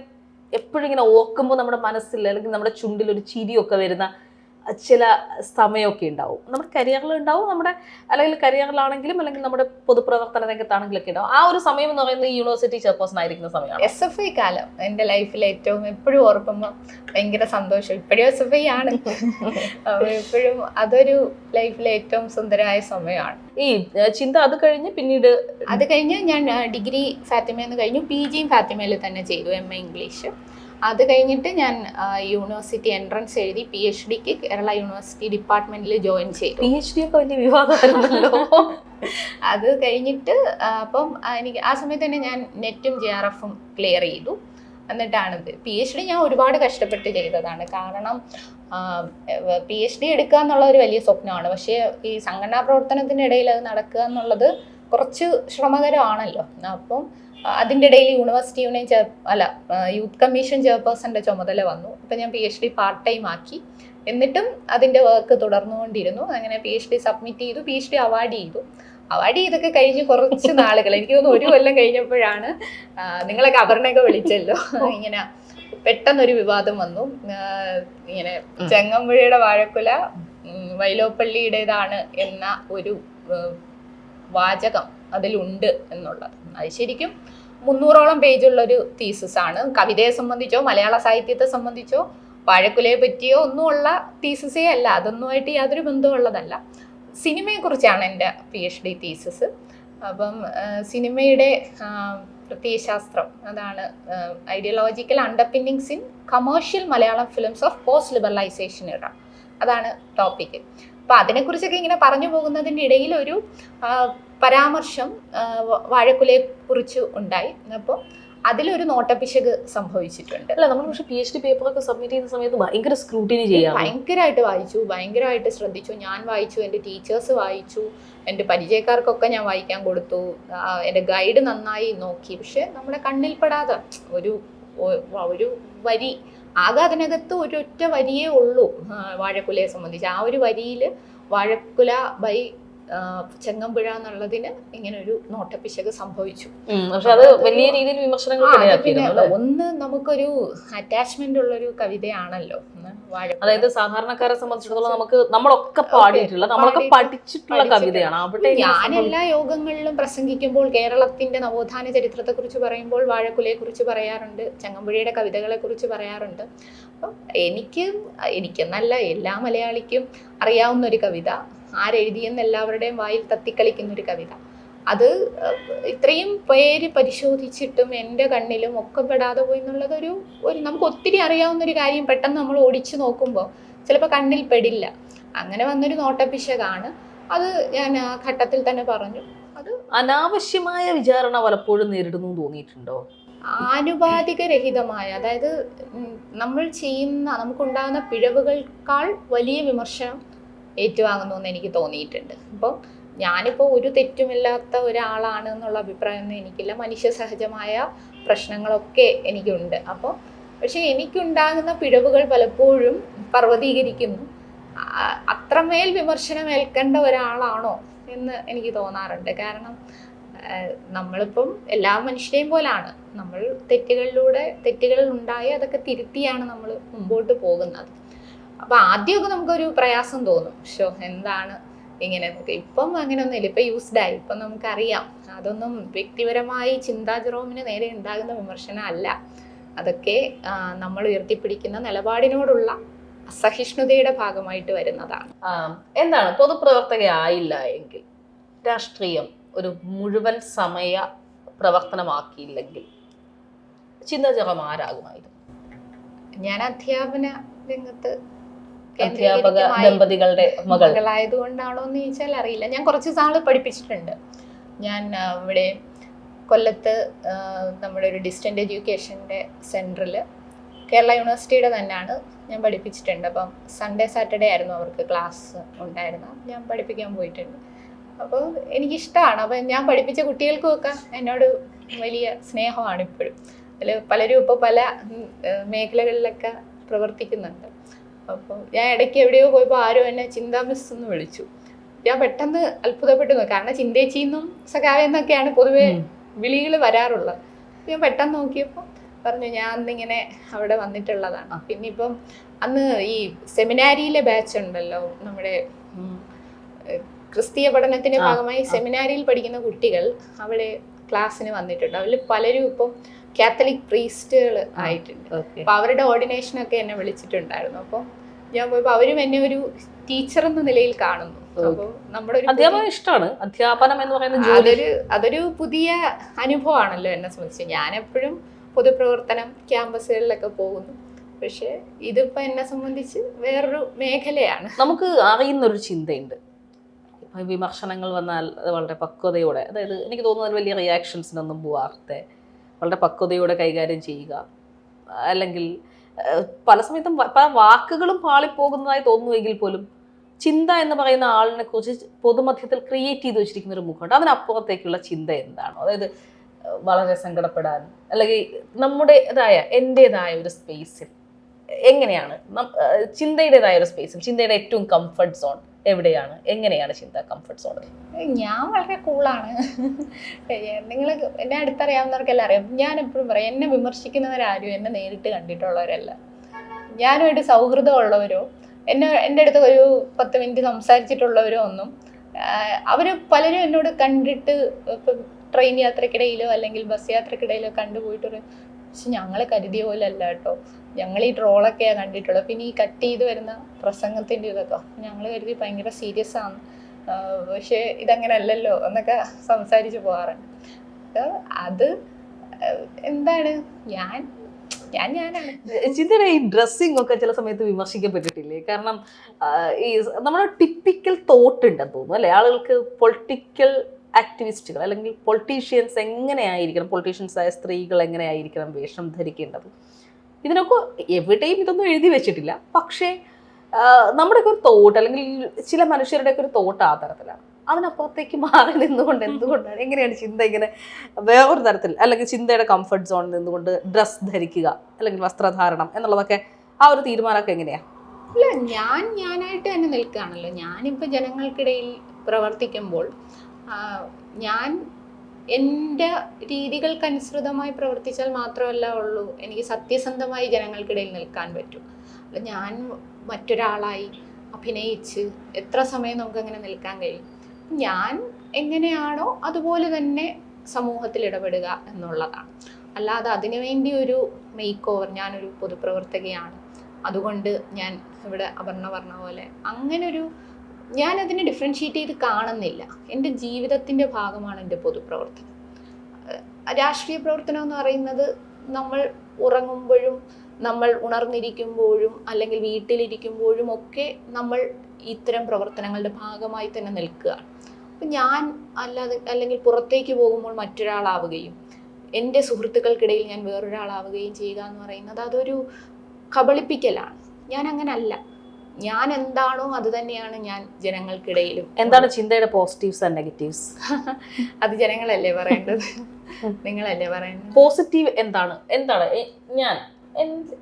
എപ്പോഴും ഇങ്ങനെ ഓർക്കുമ്പോൾ നമ്മുടെ മനസ്സിൽ അല്ലെങ്കിൽ നമ്മുടെ ചുണ്ടിൽ ഒരു ചിരിയൊക്കെ വരുന്ന ചില സമയമൊക്കെ ഉണ്ടാവും. നമ്മുടെ കരിയറിലുണ്ടാവും, നമ്മുടെ അല്ലെങ്കിൽ കരിയറിലാണെങ്കിലും അല്ലെങ്കിൽ നമ്മുടെ പൊതുപ്രവർത്തന രംഗത്താണെങ്കിലൊക്കെ ഉണ്ടാവും. ആ ഒരു സമയം എന്ന് പറയുന്നത് ഈ യൂണിവേഴ്സിറ്റി ചെയർപേഴ്സൺ ആയിരിക്കുന്ന സമയമാണ്. SFI കാലം എൻ്റെ ലൈഫിൽ ഏറ്റവും എപ്പോഴും ഓർക്കുമ്പോൾ ഭയങ്കര സന്തോഷം. ഇപ്പോഴും SFI ആണ്, എപ്പോഴും അതൊരു ലൈഫിലെ ഏറ്റവും സുന്ദരമായ സമയമാണ്. ഈ ചിന്ത അത് കഴിഞ്ഞ് ഞാൻ ഡിഗ്രി ഫാത്തിമയിൽ കഴിഞ്ഞു, PGയും ഫാത്തിമയിൽ തന്നെ ചെയ്തു, MA ഇംഗ്ലീഷ്. അത് കഴിഞ്ഞിട്ട് ഞാൻ യൂണിവേഴ്സിറ്റി എൻട്രൻസ് എഴുതി PhDക്ക് കേരള യൂണിവേഴ്സിറ്റി ഡിപ്പാർട്ട്മെന്റിൽ ജോയിൻ ചെയ്തു. PhD ഒക്കെ വലിയ വിവാദമായിരുന്നല്ലോ. അത് കഴിഞ്ഞിട്ട് അപ്പം എനിക്ക് ആ സമയത്ത് തന്നെ ഞാൻ നെറ്റും JRFും ക്ലിയർ ചെയ്തു. എന്നിട്ടാണ് PhD ഞാൻ ഒരുപാട് കഷ്ടപ്പെട്ട് ചെയ്തതാണ്. കാരണം PhD എടുക്കുക എന്നുള്ള ഒരു വലിയ സ്വപ്നമാണ്. പക്ഷേ ഈ സംഘടനാ പ്രവർത്തനത്തിൻ്റെ ഇടയിൽ അത് നടക്കുക എന്നുള്ളത് കുറച്ച് ശ്രമകരമാണല്ലോ. അപ്പം അതിൻ്റെ ഇടയിൽ യൂണിവേഴ്സിറ്റി യൂത്ത് കമ്മീഷൻ ചെയർപേഴ്സൻ്റെ ചുമതല വന്നു. അപ്പം ഞാൻ PhD പാർട്ട് ടൈം ആക്കി. എന്നിട്ടും അതിൻ്റെ വർക്ക് തുടർന്നുകൊണ്ടിരുന്നു. അങ്ങനെ PhD സബ്മിറ്റ് ചെയ്തു, PhD അവാർഡ് ചെയ്തൊക്കെ കഴിഞ്ഞ് കുറച്ച് നാളുകൾ, എനിക്ക് തോന്നുന്നു 1 കൊല്ലം കഴിഞ്ഞപ്പോഴാണ് നിങ്ങളൊക്കെ അപർണയൊക്കെ വിളിച്ചല്ലോ, ഇങ്ങനെ പെട്ടെന്നൊരു വിവാദം വന്നു. ഇങ്ങനെ ചെങ്ങമ്പുഴയുടെ വാഴക്കുല വൈലോപ്പള്ളിയുടേതാണ് എന്ന ഒരു വാചകം അതിലുണ്ട് എന്നുള്ളത്. അത് ശരിക്കും 300ഓളം പേജുള്ളൊരു തീസിസാണ്. കവിതയെ സംബന്ധിച്ചോ മലയാള സാഹിത്യത്തെ സംബന്ധിച്ചോ വാഴക്കുലയെ പറ്റിയോ ഒന്നുമുള്ള തീസിസേ അല്ല, അതൊന്നുമായിട്ട് യാതൊരു ബന്ധമുള്ളതല്ല. സിനിമയെക്കുറിച്ചാണ് എൻ്റെ PhD തീസിസ്. അപ്പം സിനിമയുടെ പ്രത്യയശാസ്ത്രം, അതാണ് ideological underpinnings in commercial Malayalam films of post liberalisation era, അതാണ് ടോപ്പിക്ക്. അപ്പം അതിനെക്കുറിച്ചൊക്കെ ഇങ്ങനെ പറഞ്ഞു പോകുന്നതിൻ്റെ ഇടയിൽ ഒരു പരാമർശം വാഴക്കുലയെ കുറിച്ച് ഉണ്ടായി. അപ്പോൾ അതിലൊരു നോട്ടപ്പിശക് സംഭവിച്ചിട്ടുണ്ട്. അല്ല, നമ്മൾ പക്ഷേ PhD പേപ്പറൊക്കെ സബ്മിറ്റ് ചെയ്യുന്ന സമയത്ത് ഭയങ്കര സ്ക്രൂട്ടിനി ചെയ്യാം. ഭയങ്കരമായിട്ട് വായിച്ചു, ഭയങ്കരമായിട്ട് ശ്രദ്ധിച്ചു. ഞാൻ വായിച്ചു, എൻ്റെ ടീച്ചേഴ്സ് വായിച്ചു, എൻ്റെ പരിചയക്കാർക്കൊക്കെ ഞാൻ വായിക്കാൻ കൊടുത്തു, എൻ്റെ ഗൈഡ് നന്നായി നോക്കി. പക്ഷെ നമ്മുടെ കണ്ണിൽ പെടാതെ ഒരു വരി, ആകെ അതിനകത്ത് ഒരൊറ്റ വരിയേ ഉള്ളൂ വാഴക്കുലയെ സംബന്ധിച്ച്. ആ ഒരു വരിയിൽ വാഴക്കുല ബൈ ചെങ്ങമ്പുഴ എന്നുള്ളതിന് ഇങ്ങനെ ഒരു നോട്ടപ്പിശക് സംഭവിച്ചു. പക്ഷെ അത് വലിയ രീതിയിൽ വിമർശനങ്ങൾ. പിന്നെ ഒന്ന് നമുക്കൊരു അറ്റാച്ച്മെന്റ് ഉള്ളൊരു കവിതയാണല്ലോ വാഴക്കുല. അതായത് സാധാരണക്കാരെ സംബന്ധിച്ചിടത്തോളം നമ്മളൊക്കെ പാടിയിട്ടുള്ള, നമ്മളൊക്കെ പഠിച്ചിട്ടുള്ള കവിതയാണ്. അവിടെ ഞാൻ എല്ലാ യോഗങ്ങളിലും പ്രസംഗിക്കുമ്പോൾ കേരളത്തിന്റെ നവോത്ഥാന ചരിത്രത്തെ കുറിച്ച് പറയുമ്പോൾ വാഴക്കുലയെ കുറിച്ച് പറയാറുണ്ട്, ചെങ്ങമ്പുഴയുടെ കവിതകളെ കുറിച്ച് പറയാറുണ്ട്. അപ്പം എനിക്കെന്നല്ല എല്ലാ മലയാളിക്കും അറിയാവുന്ന ഒരു കവിത, ആരെഴുതിയെന്ന് എല്ലാവരുടെയും വായിൽ തത്തിക്കളിക്കുന്ന ഒരു കവിത. അത് ഇത്രയും പേര് പരിശോധിച്ചിട്ടും എൻ്റെ കണ്ണിലും ഒക്കെ പെടാതെ പോയി എന്നുള്ളത് ഒരു നമുക്ക് ഒത്തിരി അറിയാവുന്ന ഒരു കാര്യം പെട്ടെന്ന് നമ്മൾ ഓടിച്ചു നോക്കുമ്പോൾ ചിലപ്പോൾ കണ്ണിൽ പെടില്ല. അങ്ങനെ വന്നൊരു നോട്ടപ്പിശകാണ് അത്. ഞാൻ ആ ഘട്ടത്തിൽ തന്നെ പറഞ്ഞു, അത് അനാവശ്യമായ വിചാരണ പലപ്പോഴും നേരിടുന്നു തോന്നിയിട്ടുണ്ടോ? ആനുപാതികരഹിതമായ, അതായത് നമുക്കുണ്ടാകുന്ന പിഴവുകൾക്കാൾ വലിയ വിമർശനം ഏറ്റുവാങ്ങുന്നു എന്ന് എനിക്ക് തോന്നിയിട്ടുണ്ട്. അപ്പോൾ ഞാനിപ്പോൾ ഒരു തെറ്റുമില്ലാത്ത ഒരാളാണ് എന്നുള്ള അഭിപ്രായമൊന്നും എനിക്കില്ല. മനുഷ്യ സഹജമായ പ്രശ്നങ്ങളൊക്കെ എനിക്കുണ്ട്. അപ്പോൾ പക്ഷെ എനിക്കുണ്ടാകുന്ന പിഴവുകൾ പലപ്പോഴും പർവ്വതീകരിക്കുന്നു. അത്രമേൽ വിമർശനം ഏൽക്കേണ്ട ഒരാളാണോ എന്ന് എനിക്ക് തോന്നാറുണ്ട്. കാരണം നമ്മളിപ്പം എല്ലാ മനുഷ്യരെയും പോലാണ്, നമ്മൾ തെറ്റുകൾ ഉണ്ടായി അതൊക്കെ തിരുത്തിയാണ് നമ്മൾ മുമ്പോട്ട് പോകുന്നത്. അപ്പം ആദ്യമൊക്കെ നമുക്കൊരു പ്രയാസം തോന്നും, എന്താണ് ഇങ്ങനെ. ഇപ്പം അങ്ങനെയൊന്നുമില്ല, ഇപ്പം യൂസ്ഡായി, ഇപ്പം നമുക്കറിയാം. അതൊന്നും വ്യക്തിപരമായി ചിന്താ ജെറോമിന് നേരെ ഉണ്ടാകുന്ന വിമർശനം അല്ല, അതൊക്കെ നമ്മൾ ഉയർത്തിപ്പിടിക്കുന്ന നിലപാടിനോടുള്ള അസഹിഷ്ണുതയുടെ ഭാഗമായിട്ട് വരുന്നതാണ്. എന്താണ് പൊതുപ്രവർത്തകയായില്ല എങ്കിൽ, രാഷ്ട്രീയം ഒരു മുഴുവൻ സമയ പ്രവർത്തനമാക്കിയില്ലെങ്കിൽ ചിന്താ ജെറോം ആരാകുമായിരുന്നു? ഞാൻ അധ്യാപന രംഗത്ത് അധ്യാപക ദമ്പതികളുടെ മകളായതുകൊണ്ടാണോ എന്ന് ചോദിച്ചാൽ അറിയില്ല. ഞാൻ കുറച്ച് നാൾ പഠിപ്പിച്ചിട്ടുണ്ട്. ഞാൻ ഇവിടെ കൊല്ലത്ത് നമ്മുടെ ഒരു ഡിസ്റ്റൻ്റ് എഡ്യൂക്കേഷൻ്റെ സെൻറ്ററിൽ കേരള യൂണിവേഴ്സിറ്റിയുടെ തന്നെയാണ് ഞാൻ പഠിപ്പിച്ചിട്ടുണ്ട്. അപ്പം സൺഡേ സാറ്റർഡേ ആയിരുന്നു അവർക്ക് ക്ലാസ് ഉണ്ടായിരുന്നത്, ഞാൻ പഠിപ്പിക്കാൻ പോയിട്ടുണ്ട്. അപ്പോൾ എനിക്കിഷ്ടമാണ്. അപ്പം ഞാൻ പഠിപ്പിച്ച കുട്ടികൾക്കുമൊക്കെ എന്നോട് വലിയ സ്നേഹമാണ് ഇപ്പോഴും. അതിൽ പലരും ഇപ്പോൾ പല മേഖലകളിലൊക്കെ പ്രവർത്തിക്കുന്നുണ്ട്. അപ്പോൾ ഞാൻ ഇടയ്ക്ക് എവിടെയോ പോയപ്പോൾ ആരും എന്നെ ചിന്താ മിസ് എന്ന് വിളിച്ചു. ഞാൻ പെട്ടെന്ന് അത്ഭുതപ്പെട്ടു, കാരണം ചിന്തേച്ചിന്നും സഖാവെന്നൊക്കെയാണ് പൊതുവെ വിളികൾ വരാറുള്ളത്. ഞാൻ പെട്ടെന്ന് നോക്കിയപ്പോൾ പറഞ്ഞു ഞാൻ അന്നിങ്ങനെ അവിടെ വന്നിട്ടുള്ളതാണ്. പിന്നെ ഇപ്പം അന്ന് ഈ സെമിനാരിയിലെ ബാച്ച് ഉണ്ടല്ലോ, നമ്മുടെ ക്രിസ്തീയ പഠനത്തിന്റെ ഭാഗമായി സെമിനാരിയിൽ പഠിക്കുന്ന കുട്ടികൾ അവിടെ ക്ലാസ്സിന് വന്നിട്ടുണ്ട്. അതിൽ പലരും ഇപ്പം കാത്തലിക് പ്രീസ്റ്റുകൾ ആയിട്ടുണ്ട്. അപ്പൊ അവരുടെ ഓർഡിനേഷനൊക്കെ എന്നെ വിളിച്ചിട്ടുണ്ടായിരുന്നു. അപ്പോൾ ഞാൻ പോയപ്പോൾ അവരും എന്നെ ഒരു ടീച്ചർ എന്ന നിലയിൽ കാണുന്നു. അപ്പോൾ നമ്മുടെ ഒരു അധ്യാപനം ഇഷ്ടമാണ്. അധ്യാപനം എന്ന് പറയുന്നത് അതൊരു പുതിയ അനുഭവമാണല്ലോ എന്നെ സംബന്ധിച്ച്. ഞാൻ എപ്പോഴും പൊതുപ്രവർത്തനം ക്യാമ്പസുകളിലൊക്കെ പോകുന്നു, പക്ഷെ ഇതിപ്പോ എന്നെ സംബന്ധിച്ച് വേറൊരു മേഖലയാണ്. നമുക്ക് അറിയുന്നൊരു ചിന്തയുണ്ട്, വിമർശനങ്ങൾ വന്നാൽ വളരെ പക്വതയോടെ, അതായത് എനിക്ക് തോന്നുന്നത് വലിയ റിയാക്ഷൻസിനൊന്നും പോവാതെ വളരെ പക്വതയോടെ കൈകാര്യം ചെയ്യുക, അല്ലെങ്കിൽ പല സമയത്തും പല വാക്കുകളും പാളിപ്പോകുന്നതായി തോന്നുമെങ്കിൽ പോലും ചിന്ത എന്ന് പറയുന്ന ആളിനെ കുറിച്ച് പൊതുമധ്യത്തിൽ ക്രിയേറ്റ് ചെയ്ത് വെച്ചിരിക്കുന്ന ഒരു മുഖമുണ്ട്. അതിനപ്പുറത്തേക്കുള്ള ചിന്ത എന്താണോ? അതായത് വളരെ സങ്കടപ്പെടാൻ, അല്ലെങ്കിൽ എൻ്റെതായ ഒരു സ്പേസിൽ എങ്ങനെയാണ് ചിന്തയുടേതായ ഒരു സ്പേസിൽ ചിന്തയുടെ ഏറ്റവും കംഫർട്ട് സോൺ എവിടെയാണ്? എങ്ങനെയാണ് ചിന്ത കംഫർട്ട് സോണിൽ? ഞാൻ വളരെ കൂളാണ്. നിങ്ങൾ എന്നെ അടുത്തറിയാവുന്നവർക്കെല്ലാം അറിയാം. ഞാൻ എപ്പോഴും പറയും, എന്നെ വിമർശിക്കുന്നവരാരും എന്നെ നേരിട്ട് കണ്ടിട്ടുള്ളവരല്ല. ഞാനുമായിട്ട് സൗഹൃദമുള്ളവരോ എൻ്റെ അടുത്ത് ഒരു 10 മിനിറ്റ് സംസാരിച്ചിട്ടുള്ളവരോ ഒന്നും അവർ പലരും എന്നോട് കണ്ടിട്ട് ഇപ്പം ട്രെയിൻ യാത്രക്കിടയിലോ അല്ലെങ്കിൽ ബസ് യാത്രക്കിടയിലോ കണ്ടുപോയിട്ട് പക്ഷെ ഞങ്ങൾ കരുതിയ പോലെ അല്ല കേട്ടോ, ഞങ്ങൾ ഈ ട്രോളൊക്കെയാണ് കണ്ടിട്ടുള്ളത്. പിന്നെ ഈ കട്ട് ചെയ്ത് വരുന്ന പ്രസംഗത്തിൻ്റെ ഇതൊക്കെ ഞങ്ങൾ കരുതി ഭയങ്കര സീരിയസ് ആണ്, പക്ഷേ ഇതങ്ങനെ അല്ലല്ലോ എന്നൊക്കെ സംസാരിച്ച് പോകാറുണ്ട്. അത് എന്താണ് ഞാനാണ്. ചിന്തയുടെ ഈ ഡ്രസ്സിംഗ് ഒക്കെ ചില സമയത്ത് വിമർശിക്കപ്പെട്ടിട്ടില്ലേ? കാരണം ഈ നമ്മുടെ ടിപ്പിക്കൽ തോട്ട് ഉണ്ടെന്ന് തോന്നുന്നു അല്ലേ, ആളുകൾക്ക് പൊളിറ്റിക്കൽ ആക്ടിവിസ്റ്റുകൾ അല്ലെങ്കിൽ പൊളിറ്റീഷ്യൻസ് എങ്ങനെയായിരിക്കണം, പൊളിറ്റീഷ്യൻസായ സ്ത്രീകൾ എങ്ങനെയായിരിക്കണം വേഷം ധരിക്കേണ്ടത്, ഇതിനൊക്കെ എവിടെയും ഇതൊന്നും എഴുതി വെച്ചിട്ടില്ല. പക്ഷേ നമ്മുടെയൊക്കെ ഒരു തോട്ട് അല്ലെങ്കിൽ ചില മനുഷ്യരുടെയൊക്കെ ഒരു തോട്ട് ആ തരത്തിലാണ്. അതിനപ്പുറത്തേക്ക് മാറി നിന്നുകൊണ്ട് എന്തുകൊണ്ടാണ്, എങ്ങനെയാണ് ചിന്ത ഇങ്ങനെ വേറൊരു തരത്തിൽ, അല്ലെങ്കിൽ ചിന്തയുടെ കംഫർട്ട് സോണിൽ നിന്നുകൊണ്ട് ഡ്രസ്സ് ധരിക്കുക അല്ലെങ്കിൽ വസ്ത്രധാരണം എന്നുള്ളതൊക്കെ ആ ഒരു തീരുമാനമൊക്കെ എങ്ങനെയാണ്? ഇല്ല, ഞാനായിട്ട് തന്നെ നിൽക്കുകയാണല്ലോ. ഞാനിപ്പോൾ ജനങ്ങൾക്കിടയിൽ പ്രവർത്തിക്കുമ്പോൾ ഞാൻ എൻ്റെ രീതികൾക്കനുസൃതമായി പ്രവർത്തിച്ചാൽ മാത്രമല്ല ഉള്ളൂ എനിക്ക് സത്യസന്ധമായി ജനങ്ങൾക്കിടയിൽ നിൽക്കാൻ പറ്റും. അല്ല ഞാൻ മറ്റൊരാളായി അഭിനയിച്ച് എത്ര സമയം നമുക്കങ്ങനെ നിൽക്കാൻ കഴിയും? ഞാൻ എങ്ങനെയാണോ അതുപോലെ തന്നെ സമൂഹത്തിൽ ഇടപെടുക എന്നുള്ളതാണ്. അല്ലാതെ അതിനുവേണ്ടി ഒരു മേക്ക് ഓവർ, ഞാനൊരു പൊതുപ്രവർത്തകയാണ് അതുകൊണ്ട് ഞാൻ ഇവിടെ അപർണ പറഞ്ഞ പോലെ അങ്ങനൊരു ഞാനതിനെ ഡിഫറൻഷ്യേറ്റ് ചെയ്ത് കാണുന്നില്ല. എൻ്റെ ജീവിതത്തിൻ്റെ ഭാഗമാണ് എൻ്റെ പൊതുപ്രവർത്തനം. രാഷ്ട്രീയ പ്രവർത്തനം എന്ന് പറയുന്നത് നമ്മൾ ഉറങ്ങുമ്പോഴും നമ്മൾ ഉണർന്നിരിക്കുമ്പോഴും അല്ലെങ്കിൽ വീട്ടിലിരിക്കുമ്പോഴും ഒക്കെ നമ്മൾ ഇത്തരം പ്രവർത്തനങ്ങളുടെ ഭാഗമായി തന്നെ നിൽക്കുകയാണ്. അപ്പം ഞാൻ അല്ലെങ്കിൽ പുറത്തേക്ക് പോകുമ്പോൾ മറ്റൊരാളാവുകയും എൻ്റെ സുഹൃത്തുക്കൾക്കിടയിൽ ഞാൻ വേറൊരാളാവുകയും ചെയ്യുക എന്ന് പറയുന്നത് അതൊരു കബളിപ്പിക്കലാണ്. ഞാൻ അങ്ങനല്ല. ഞാൻ എന്താണോ അത് തന്നെയാണ് ഞാൻ ജനങ്ങൾക്കിടയിലും. എന്താണ് ചിന്തയുടെ പോസിറ്റീവ്സ് ആൻഡ് നെഗറ്റീവ്സ്? അത് ജനങ്ങളല്ലേ പറയേണ്ടത്, നിങ്ങളല്ലേ പറയേണ്ടത്. പോസിറ്റീവ് എന്താണ്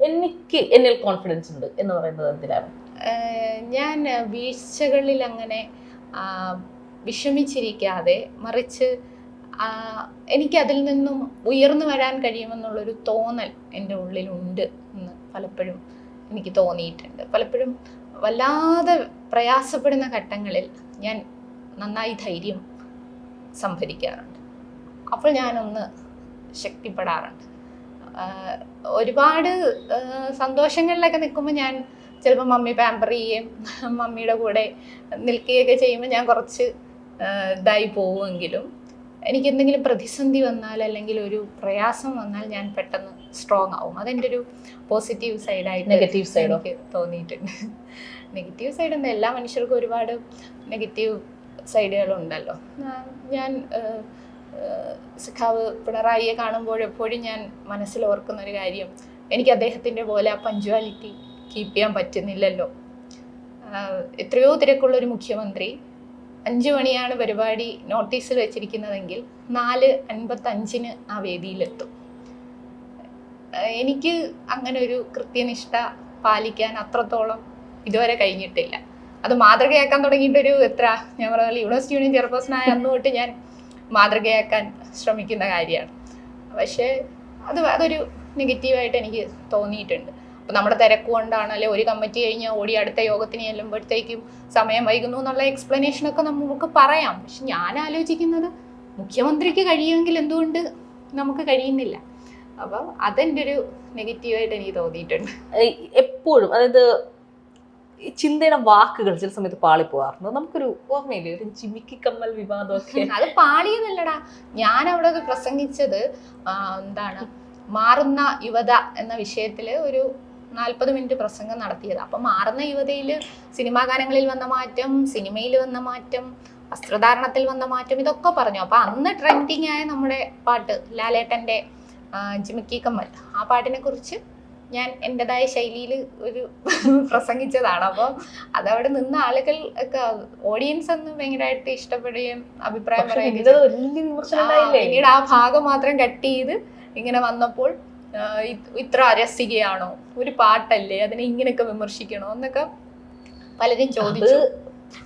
എനിക്ക് എന്നിൽ കോൺഫിഡൻസ് ഉണ്ട് എന്ന് പറയുന്നത് എന്തിനാണ്? ഞാൻ വീഴ്ചകളിൽ അങ്ങനെ വിഷമിച്ചിരിക്കാതെ മറിച്ച് എനിക്കതിൽ നിന്നും ഉയർന്നു വരാൻ കഴിയുമെന്നുള്ളൊരു തോന്നൽ എൻ്റെ ഉള്ളിലുണ്ട് എന്ന് പലപ്പോഴും എനിക്ക് തോന്നിയിട്ടുണ്ട്. പലപ്പോഴും വല്ലാതെ പ്രയാസപ്പെടുന്ന ഘട്ടങ്ങളിൽ ഞാൻ നന്നായി ധൈര്യം സംഭരിക്കാറുണ്ട്. അപ്പോൾ ഞാനൊന്ന് ശക്തിപ്പെടാറുണ്ട്. ഒരുപാട് സന്തോഷങ്ങളിലൊക്കെ നിൽക്കുമ്പോൾ ഞാൻ ചിലപ്പോൾ മമ്മി പാമ്പർ ചെയ്യുകയും മമ്മിയുടെ കൂടെ നിൽക്കുകയൊക്കെ ചെയ്യുമ്പോൾ ഞാൻ കുറച്ച് ഇതായി പോവുമെങ്കിലും എനിക്ക് എന്തെങ്കിലും പ്രതിസന്ധി വന്നാൽ അല്ലെങ്കിൽ ഒരു പ്രയാസം വന്നാൽ ഞാൻ പെട്ടെന്ന് സ്ട്രോങ് ആവും. അതെൻ്റെ ഒരു പോസിറ്റീവ് സൈഡായിട്ട്. നെഗറ്റീവ് സൈഡ് എനിക്ക് തോന്നിയിട്ടുണ്ട്. നെഗറ്റീവ് സൈഡ് എന്താ, എല്ലാ മനുഷ്യർക്കും ഒരുപാട് നെഗറ്റീവ് സൈഡുകളുണ്ടല്ലോ. ഞാൻ സഖാവ് പിണറായിയെ കാണുമ്പോഴെപ്പോഴും ഞാൻ മനസ്സിൽ ഓർക്കുന്നൊരു കാര്യം, എനിക്ക് അദ്ദേഹത്തിൻ്റെ പോലെ ആ പഞ്ച്വാലിറ്റി കീപ്പ് ചെയ്യാൻ പറ്റുന്നില്ലല്ലോ. എത്രയോ തിരക്കുള്ളൊരു മുഖ്യമന്ത്രി 5 മണിയാണ് പരിപാടി നോട്ടീസിൽ വെച്ചിരിക്കുന്നതെങ്കിൽ 4:55 ആ വേദിയിലെത്തും. എനിക്ക് അങ്ങനെ ഒരു കൃത്യനിഷ്ഠ പാലിക്കാൻ അത്രത്തോളം ഇതുവരെ കഴിഞ്ഞിട്ടില്ല. അത് മാതൃകയാക്കാൻ തുടങ്ങിയിട്ടൊരു ഞാൻ പറഞ്ഞ യൂണിവേഴ്സിറ്റി യൂണിയൻ ചെയർപേഴ്സണായ അന്ന് തൊട്ട് ഞാൻ മാതൃകയാക്കാൻ ശ്രമിക്കുന്ന കാര്യമാണ്. പക്ഷേ അതൊരു നെഗറ്റീവായിട്ട് എനിക്ക് തോന്നിയിട്ടുണ്ട്. അപ്പം നമ്മുടെ തിരക്ക് കൊണ്ടാണ്, അല്ലെ ഒരു കമ്മിറ്റി കഴിഞ്ഞാൽ ഓടി അടുത്ത യോഗത്തിന് ചെല്ലുമ്പോഴത്തേക്കും സമയം വൈകുന്നു എന്നുള്ള എക്സ്പ്ലനേഷനൊക്കെ നമുക്ക് പറയാം. പക്ഷെ ഞാൻ ആലോചിക്കുന്നത് മുഖ്യമന്ത്രിക്ക് കഴിയുമെങ്കിൽ എന്തുകൊണ്ട് നമുക്ക് കഴിയുന്നില്ല? അപ്പം അതെൻ്റെ ഒരു നെഗറ്റീവായിട്ട് എനിക്ക് തോന്നിയിട്ടുണ്ട്. എപ്പോഴും അതായത് ചിന്തയുടെ വാക്കുകൾ ചില സമയത്ത് പാളിപ്പോവാറുണ്ട്. നമുക്കൊരു ഓർമ്മയില്ലേ ഒരു ജിമിക്കി കമ്മൽ വിവാദമൊക്കെ? അത് പാളിയതല്ലടാ, ഞാൻ അവിടെ പ്രസംഗിച്ചത് എന്താണ്, മാറുന്ന യുവത എന്ന വിഷയത്തിൽ ഒരു 40 മിനിറ്റ് പ്രസംഗം നടത്തിയത്. അപ്പം മാറുന്ന യുവതയിൽ സിനിമാ ഗാനങ്ങളിൽ വന്ന മാറ്റം, സിനിമയിൽ വന്ന മാറ്റം, വസ്ത്രധാരണത്തിൽ വന്ന മാറ്റം, ഇതൊക്കെ പറഞ്ഞു. അപ്പം അന്ന് ട്രെൻഡിങ് ആയ നമ്മുടെ പാട്ട് ലാലേട്ടൻ്റെ ജിമിക്കി കമ്മൽ, ആ പാട്ടിനെ കുറിച്ച് ഞാൻ എൻ്റെതായ ശൈലിയിൽ ഒരു പ്രസംഗിച്ചതാണ്. അപ്പോൾ അതവിടെ നിന്ന ആളുകൾ ഒക്കെ, ഓഡിയൻസ് ഒന്ന് ഭയങ്കരമായിട്ട് ഇഷ്ടപ്പെടുകയും അഭിപ്രായം പറയുകയും, പിന്നീട് ആ ഭാഗം മാത്രം കട്ട് ചെയ്ത് ഇങ്ങനെ വന്നപ്പോൾ ഇത്ര അരസികയാണോ, ഒരു പാട്ടല്ലേ, അതിനെ ഇങ്ങനെയൊക്കെ വിമർശിക്കണോ എന്നൊക്കെ പലരും ചോദിച്ചു.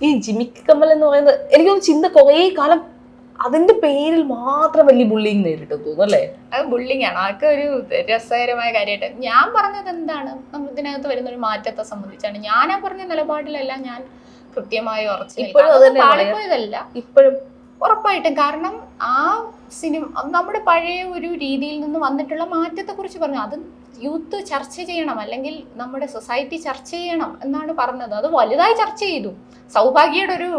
ഈ ജിമിക്കി കമ്മൽ എന്ന് പറയുന്നത് എനിക്കൊന്ന് ചിന്ത കുറേ കാലം അതിന്റെ പേരിൽ മാത്രം വലിയ ബുള്ളിങ് നേരിട്ട് തോന്നുന്നു അല്ലേ? അത് ബുള്ളിങ് ആണ്, അതൊക്കെ ഒരു രസകരമായ കാര്യമായിട്ട്. ഞാൻ പറഞ്ഞത് എന്താണ്, നമ്മൾ ഇതിനകത്ത് വരുന്ന ഒരു മാറ്റത്തെ സംബന്ധിച്ചാണ്. ഞാൻ ആ പറഞ്ഞ നിലപാടിലല്ല ഞാൻ കൃത്യമായി ഉറച്ചില്ല ഇപ്പോഴും ഉറപ്പായിട്ടും. കാരണം ആ സിനിമ നമ്മുടെ പഴയ ഒരു രീതിയിൽ നിന്ന് വന്നിട്ടുള്ള മാറ്റത്തെ കുറിച്ച് പറഞ്ഞു. അത് യൂത്ത് ചർച്ച ചെയ്യണം, അല്ലെങ്കിൽ നമ്മുടെ സൊസൈറ്റി ചർച്ച ചെയ്യണം എന്നാണ് പറഞ്ഞത്. അത് വലുതായി ചർച്ച ചെയ്തു. സൗഭാഗ്യയുടെ ഒരു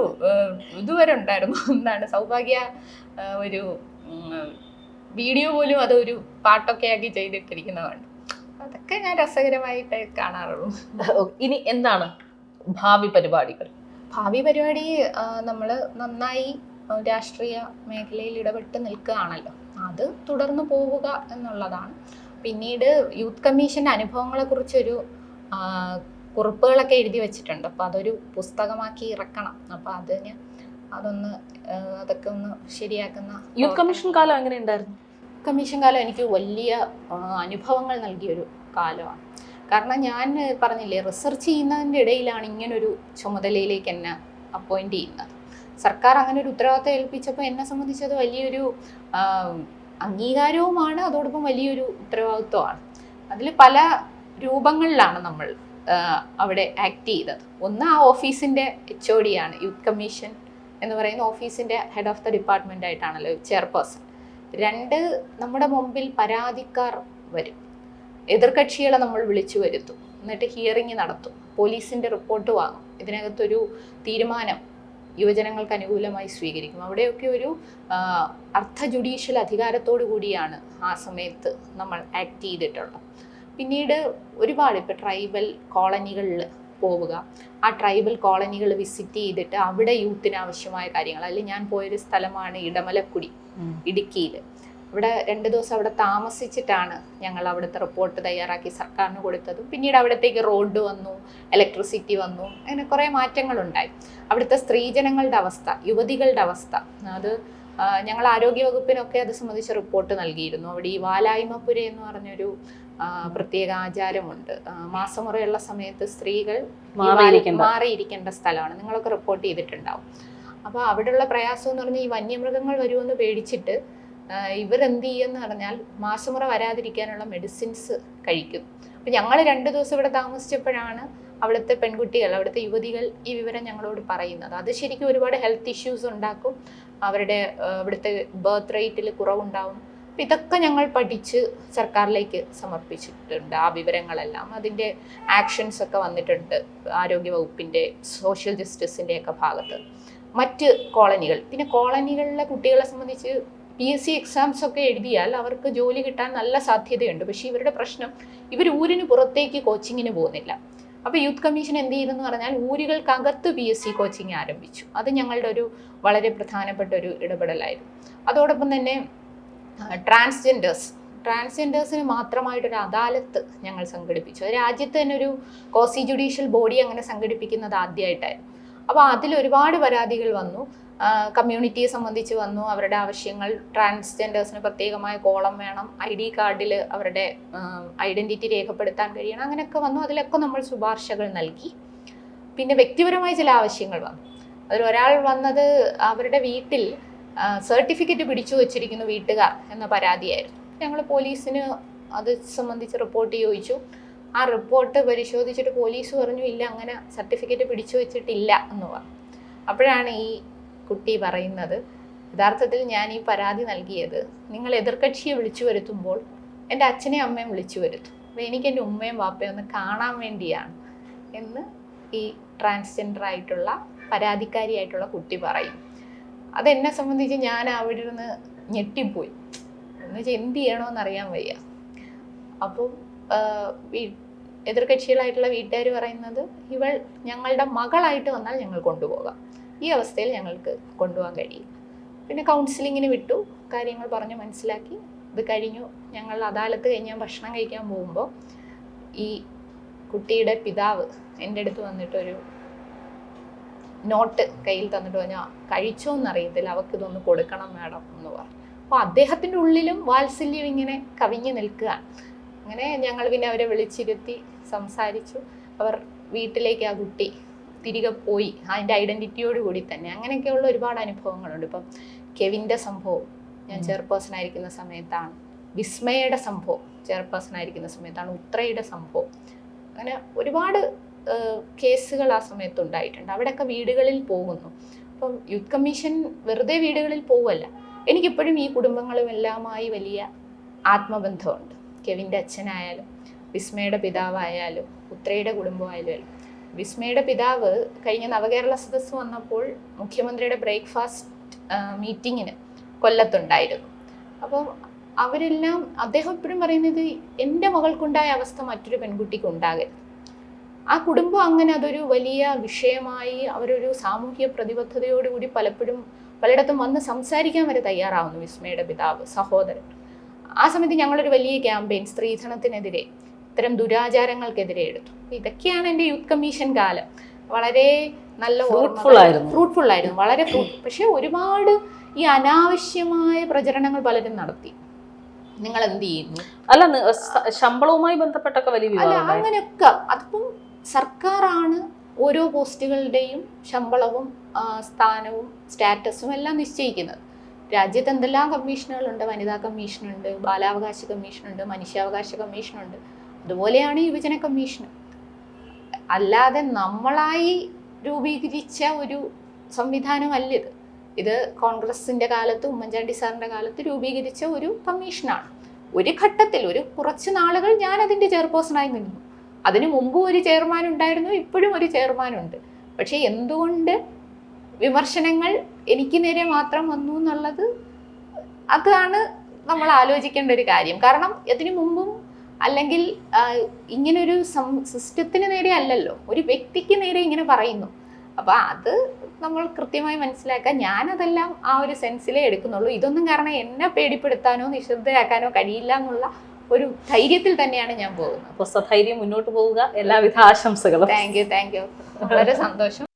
ഇതുവരെ ഉണ്ടായിരുന്നു, എന്താണ് സൗഭാഗ്യ ഒരു വീഡിയോ പോലും അതൊരു പാട്ടൊക്കെ ആക്കി ചെയ്തിട്ടിരിക്കുന്നതാണ്. അതൊക്കെ ഞാൻ രസകരമായിട്ട് കാണാറുള്ളൂ. ഇനി എന്താണ് ഭാവി പരിപാടികൾ? ഭാവി പരിപാടി നമ്മൾ നന്നായി രാഷ്ട്രീയ മേഖലയിൽ ഇടപെട്ട് നിൽക്കുകയാണല്ലോ, അത് തുടർന്ന് പോവുക എന്നുള്ളതാണ്. പിന്നീട് യൂത്ത് കമ്മീഷൻ്റെ അനുഭവങ്ങളെക്കുറിച്ചൊരു കുറിപ്പുകളൊക്കെ എഴുതി വെച്ചിട്ടുണ്ട്. അപ്പോൾ അതൊരു പുസ്തകമാക്കി ഇറക്കണം. അപ്പോൾ അതൊക്കെ ഒന്ന് ശരിയാക്കുന്ന. യൂത്ത് കമ്മീഷൻ കാലം എങ്ങനെ ഉണ്ടായിരുന്നു? കമ്മീഷൻ കാലം എനിക്ക് വലിയ അനുഭവങ്ങൾ നൽകിയൊരു കാലമാണ്. കാരണം ഞാൻ പറഞ്ഞില്ലേ, റിസർച്ച് ചെയ്യുന്നതിൻ്റെ ഇടയിലാണ് ഇങ്ങനൊരു ചുമതലയിലേക്ക് എന്നെ അപ്പോയിൻ്റ് ചെയ്യുന്നത്. സർക്കാർ അങ്ങനെ ഒരു ഉത്തരവാദിത്തം ഏൽപ്പിച്ചപ്പോൾ എന്നെ സംബന്ധിച്ചത് വലിയൊരു അംഗീകാരവുമാണ്, അതോടൊപ്പം വലിയൊരു ഉത്തരവാദിത്വമാണ്. അതിൽ പല രൂപങ്ങളിലാണ് നമ്മൾ അവിടെ ആക്ട് ചെയ്തത്. ഒന്ന്, ആ ഓഫീസിൻ്റെ HOD ആണ്, യൂത്ത് കമ്മീഷൻ എന്ന് പറയുന്ന ഓഫീസിൻ്റെ ഹെഡ് ഓഫ് ദ ഡിപ്പാർട്ട്മെൻ്റ് ആയിട്ടാണല്ലോ ചെയർപേഴ്സൺ. 2, നമ്മുടെ മുമ്പിൽ പരാതിക്കാർ വരും, എതിർകക്ഷികളെ നമ്മൾ വിളിച്ചു വരുത്തും, എന്നിട്ട് ഹിയറിംഗ് നടത്തും, പോലീസിൻ്റെ റിപ്പോർട്ട് വാങ്ങും, ഇതിനകത്തൊരു തീരുമാനം യുവജനങ്ങൾക്ക് അനുകൂലമായി സ്വീകരിക്കും. അവിടെയൊക്കെ ഒരു അർദ്ധ ജുഡീഷ്യൽ അധികാരത്തോടു കൂടിയാണ് ആ സമയത്ത് നമ്മൾ ആക്ട് ചെയ്തിട്ടുള്ളത്. പിന്നീട് ഒരുപാട് ഇപ്പോൾ ട്രൈബൽ കോളനികളിൽ പോവുക, ആ ട്രൈബൽ കോളനികൾ വിസിറ്റ് ചെയ്തിട്ട് അവിടെ യൂത്തിന് ആവശ്യമായ കാര്യങ്ങൾ, അല്ലെങ്കിൽ ഞാൻ പോയൊരു സ്ഥലമാണ് ഇടമലക്കുടി, ഇടുക്കിയിൽ. ഇവിടെ 2 ദിവസം അവിടെ താമസിച്ചിട്ടാണ് ഞങ്ങൾ അവിടുത്തെ റിപ്പോർട്ട് തയ്യാറാക്കി സർക്കാരിന് കൊടുത്തതും. പിന്നീട് അവിടത്തേക്ക് റോഡ് വന്നു, ഇലക്ട്രിസിറ്റി വന്നു, അങ്ങനെ കുറേ മാറ്റങ്ങളുണ്ടായി. അവിടുത്തെ സ്ത്രീജനങ്ങളുടെ അവസ്ഥ, യുവതികളുടെ അവസ്ഥ, അത് ഞങ്ങൾ ആരോഗ്യവകുപ്പിനൊക്കെ അത് സംബന്ധിച്ച് റിപ്പോർട്ട് നൽകിയിരുന്നു. അവിടെ ഈ വാലായ്മപ്പുര എന്ന് പറഞ്ഞൊരു പ്രത്യേക ആചാരമുണ്ട്. മാസമുറയുള്ള സമയത്ത് സ്ത്രീകൾ മാറിയിരിക്കേണ്ട സ്ഥലമാണ്, നിങ്ങളൊക്കെ റിപ്പോർട്ട് ചെയ്തിട്ടുണ്ടാവും. അപ്പോൾ അവിടെയുള്ള പ്രയാസം എന്ന് പറഞ്ഞാൽ ഈ വന്യമൃഗങ്ങൾ വരുമെന്ന് പേടിച്ചിട്ട് ഇവരെന്ത് ചെയ്യുമെന്ന് പറഞ്ഞാൽ മാസമുറ വരാതിരിക്കാനുള്ള മെഡിസിൻസ് കഴിക്കും. അപ്പം ഞങ്ങൾ 2 ദിവസം ഇവിടെ താമസിച്ചപ്പോഴാണ് അവിടുത്തെ പെൺകുട്ടികൾ, അവിടുത്തെ യുവതികൾ ഈ വിവരം ഞങ്ങളോട് പറയുന്നത്. അത് ശരിക്കും ഒരുപാട് ഹെൽത്ത് ഇഷ്യൂസ് ഉണ്ടാക്കും, അവരുടെ അവിടുത്തെ ബർത്ത് റേറ്റിൽ കുറവുണ്ടാവും. അപ്പം ഇതൊക്കെ ഞങ്ങൾ പഠിച്ച് സർക്കാരിലേക്ക് സമർപ്പിച്ചിട്ടുണ്ട്. ആ വിവരങ്ങളെല്ലാം, അതിൻ്റെ ആക്ഷൻസ് ഒക്കെ വന്നിട്ടുണ്ട് ആരോഗ്യവകുപ്പിൻ്റെ, സോഷ്യൽ ജസ്റ്റിസിൻ്റെയൊക്കെ ഭാഗത്ത്. മറ്റ് കോളനികൾ, പിന്നെ കോളനികളിലെ കുട്ടികളെ സംബന്ധിച്ച് PSC എക്സാംസ് ഒക്കെ എഴുതിയാൽ അവർക്ക് ജോലി കിട്ടാൻ നല്ല സാധ്യതയുണ്ട്. പക്ഷേ ഇവരുടെ പ്രശ്നം, ഇവർ ഊരിന് പുറത്തേക്ക് കോച്ചിങ്ങിന് പോകുന്നില്ല. അപ്പോൾ യൂത്ത് കമ്മീഷൻ എന്ത് ചെയ്തെന്ന് പറഞ്ഞാൽ ഊരുകൾക്കകത്ത് PSC കോച്ചിങ് ആരംഭിച്ചു. അത് ഞങ്ങളുടെ ഒരു വളരെ പ്രധാനപ്പെട്ട ഒരു ഇടപെടലായിരുന്നു. അതോടൊപ്പം തന്നെ ട്രാൻസ്ജെൻഡേഴ്സിന് മാത്രമായിട്ടൊരു അദാലത്ത് ഞങ്ങൾ സംഘടിപ്പിച്ചു. രാജ്യത്ത് തന്നെ ഒരു കോസി ജുഡീഷ്യൽ ബോഡി അങ്ങനെ സംഘടിപ്പിക്കുന്നത് ആദ്യമായിട്ടായിരുന്നു. അപ്പോൾ അതിൽ ഒരുപാട് പരാതികൾ വന്നു, കമ്മ്യൂണിറ്റിയെ സംബന്ധിച്ച് വന്നു. അവരുടെ ആവശ്യങ്ങൾ, ട്രാൻസ്ജെൻഡേഴ്സിന് പ്രത്യേകമായ കോളം വേണം, ID കാർഡിൽ അവരുടെ ഐഡൻറ്റിറ്റി രേഖപ്പെടുത്താൻ കഴിയണം, അങ്ങനെയൊക്കെ വന്നു. അതിലൊക്കെ നമ്മൾ ശുപാർശകൾ നൽകി. പിന്നെ വ്യക്തിപരമായ ചില ആവശ്യങ്ങൾ വന്നു. അതിലൊരാൾ വന്നത് അവരുടെ വീട്ടിൽ സർട്ടിഫിക്കറ്റ് പിടിച്ചു വച്ചിരിക്കുന്നു വീട്ടുകാർ എന്ന പരാതിയായിരുന്നു. ഞങ്ങൾ പോലീസിന് അത് സംബന്ധിച്ച് റിപ്പോർട്ട് ചോദിച്ചു. ആ റിപ്പോർട്ട് പരിശോധിച്ചിട്ട് പോലീസ് പറഞ്ഞു ഇല്ല, അങ്ങനെ സർട്ടിഫിക്കറ്റ് പിടിച്ചു വെച്ചിട്ടില്ല എന്ന് പറഞ്ഞു. അപ്പോഴാണ് ഈ കുട്ടി പറയുന്നത്, യഥാർത്ഥത്തിൽ ഞാൻ ഈ പരാതി നൽകിയത് നിങ്ങൾ എതിർകക്ഷിയെ വിളിച്ചു വരുത്തുമ്പോൾ എൻ്റെ അച്ഛനെയും അമ്മയും വിളിച്ചു വരുത്തും, അപ്പോൾ എനിക്ക് എൻ്റെ ഉമ്മയും വാപ്പയും ഒന്ന് കാണാൻ വേണ്ടിയാണ് എന്ന് ഈ ട്രാൻസ്ജെൻഡർ ആയിട്ടുള്ള പരാതിക്കാരിയായിട്ടുള്ള കുട്ടി പറയും. അതെന്നെ സംബന്ധിച്ച് ഞാൻ അവിടെ ഇരുന്ന് ഞെട്ടിപ്പോയി. എന്ന് വെച്ചാൽ എന്ത് ചെയ്യണമെന്ന് അറിയാൻ വയ്യ. അപ്പം എതിർകക്ഷികളായിട്ടുള്ള വീട്ടുകാർ പറയുന്നത് ഇവൾ ഞങ്ങളുടെ മകളായിട്ട് വന്നാൽ ഞങ്ങൾ കൊണ്ടുപോകാം, ഈ അവസ്ഥയിൽ ഞങ്ങൾക്ക് കൊണ്ടുപോകാൻ കഴിയും. പിന്നെ കൗൺസിലിങ്ങിന് വിട്ടു, കാര്യങ്ങൾ പറഞ്ഞ് മനസ്സിലാക്കി. ഇത് കഴിഞ്ഞു. ഞങ്ങൾ അദാലത്ത് കഴിഞ്ഞ് ഞാൻ ഭക്ഷണം കഴിക്കാൻ പോകുമ്പോൾ ഈ കുട്ടിയുടെ പിതാവ് എൻ്റെ അടുത്ത് വന്നിട്ടൊരു നോട്ട് കയ്യിൽ തന്നിട്ട് പറഞ്ഞാൽ കഴിച്ചോന്നറിയത്തില്ല, അവൾക്ക് ഇതൊന്ന് കൊടുക്കണം മാഡം എന്ന് പറഞ്ഞു. അപ്പോൾ അദ്ദേഹത്തിൻ്റെ ഉള്ളിലും വാത്സല്യം ഇങ്ങനെ കവിഞ്ഞു നിൽക്കുകയാണ്. അങ്ങനെ ഞങ്ങൾ പിന്നെ അവരെ വിളിച്ചിരുത്തി സംസാരിച്ചു. അവർ വീട്ടിലേക്ക് ആ കുട്ടി തിരികെ പോയി, അതിൻ്റെ ഐഡൻറ്റിറ്റിയോട് കൂടി തന്നെ. അങ്ങനെയൊക്കെയുള്ള ഒരുപാട് അനുഭവങ്ങളുണ്ട്. ഇപ്പം കെവിൻ്റെ സംഭവം ഞാൻ ചെയർപേഴ്സൺ ആയിരിക്കുന്ന സമയത്താണ്, വിസ്മയുടെ സംഭവം ചെയർപേഴ്സൺ ആയിരിക്കുന്ന സമയത്താണ്, ഉത്രയുടെ സംഭവം. അങ്ങനെ ഒരുപാട് കേസുകൾ ആ സമയത്ത് ഉണ്ടായിട്ടുണ്ട്. അവിടെയൊക്കെ വീടുകളിൽ പോകുന്നു. അപ്പം യൂത്ത് കമ്മീഷൻ വെറുതെ വീടുകളിൽ പോവുമല്ല, എനിക്കിപ്പോഴും ഈ കുടുംബങ്ങളും എല്ലാമായി വലിയ ആത്മബന്ധമുണ്ട്. കെവിൻ്റെ അച്ഛനായാലും വിസ്മയുടെ പിതാവായാലും ഉത്രയുടെ കുടുംബമായാലും. വിസ്മയുടെ പിതാവ് കഴിഞ്ഞ നവകേരള സദസ്സ് വന്നപ്പോൾ മുഖ്യമന്ത്രിയുടെ ബ്രേക്ക്ഫാസ്റ്റ് മീറ്റിങ്ങിന് കൊല്ലത്തുണ്ടായിരുന്നു. അപ്പം അവരെല്ലാം, അദ്ദേഹം എപ്പോഴും പറയുന്നത് എൻ്റെ മകൾക്കുണ്ടായ അവസ്ഥ മറ്റൊരു പെൺകുട്ടിക്ക് ഉണ്ടാകരുത്. ആ കുടുംബം അങ്ങനെ അതൊരു വലിയ വിഷയമായി അവരൊരു സാമൂഹ്യ പ്രതിബദ്ധതയോടുകൂടി പലപ്പോഴും പലയിടത്തും വന്ന് സംസാരിക്കാൻ വരെ തയ്യാറാവുന്നു വിസ്മയുടെ പിതാവ്, സഹോദരൻ. ആ സമയത്ത് ഞങ്ങളൊരു വലിയ ക്യാമ്പയിൻ സ്ത്രീധനത്തിനെതിരെ, ഇത്തരം ദുരാചാരങ്ങൾക്കെതിരെ എടുത്തു. ഇതൊക്കെയാണ് എൻ്റെ യൂത്ത് കമ്മീഷൻ കാലം. വളരെ നല്ല ഫ്രൂട്ട്ഫുൾ ആയിരുന്നു, വളരെ പക്ഷെ ഒരുപാട് ഈ അനാവശ്യമായ പ്രചരണങ്ങൾ പലരും നടത്തി. നിങ്ങൾ എന്ത് ചെയ്യുന്നു, അല്ല ശമ്പളവുമായി ബന്ധപ്പെട്ടൊക്കെ വലിയ അല്ല അങ്ങനെയൊക്കെ. അതിപ്പം സർക്കാരാണ് ഓരോ പോസ്റ്റുകളുടെയും ശമ്പളവും സ്ഥാനവും സ്റ്റാറ്റസും എല്ലാം നിശ്ചയിക്കുന്നത്. രാജ്യത്ത് എന്തെല്ലാം കമ്മീഷനുകളുണ്ട്, വനിതാ കമ്മീഷനുണ്ട്, ബാലാവകാശ കമ്മീഷനുണ്ട്, മനുഷ്യാവകാശ കമ്മീഷനുണ്ട്. അതുപോലെയാണ് യുവജന കമ്മീഷനും. അല്ലാതെ നമ്മളായി രൂപീകരിച്ച ഒരു സംവിധാനമല്ലിത്. ഇത് കോൺഗ്രസിൻ്റെ കാലത്ത്, ഉമ്മൻചാണ്ടി സാറിൻ്റെ കാലത്ത് രൂപീകരിച്ച ഒരു കമ്മീഷനാണ്. ഒരു ഘട്ടത്തിൽ ഒരു കുറച്ച് നാളുകൾ ഞാൻ അതിൻ്റെ ചെയർപേഴ്സണായി നിന്നു. അതിനു മുമ്പ് ഒരു ചെയർമാൻ ഉണ്ടായിരുന്നു, ഇപ്പോഴും ഒരു ചെയർമാനുണ്ട്. പക്ഷേ എന്തുകൊണ്ട് വിമർശനങ്ങൾ എനിക്ക് നേരെ മാത്രം വന്നു എന്നുള്ളത്, അതാണ് നമ്മൾ ആലോചിക്കേണ്ട ഒരു കാര്യം. കാരണം ഇതിനു മുമ്പും അല്ലെങ്കിൽ ഇങ്ങനൊരു സിസ്റ്റത്തിന് നേരെ അല്ലല്ലോ, ഒരു വ്യക്തിക്ക് നേരെ ഇങ്ങനെ പറയുന്നു. അപ്പോൾ അത് നമ്മൾ കൃത്യമായി മനസ്സിലാക്കാൻ, ഞാനതെല്ലാം ആ ഒരു സെൻസിലേ എടുക്കുന്നുള്ളൂ. ഇതൊന്നും കാരണം എന്നെ പേടിപ്പെടുത്താനോ നിശബ്ദയാക്കാനോ കഴിയില്ല എന്നുള്ള ഒരു ധൈര്യത്തിൽ തന്നെയാണ് ഞാൻ പോകുന്നത്. അപ്പോൾ സധൈര്യം മുന്നോട്ട് പോവുക. എല്ലാവിധ ആശംസകളും. Thank you. വളരെ സന്തോഷം.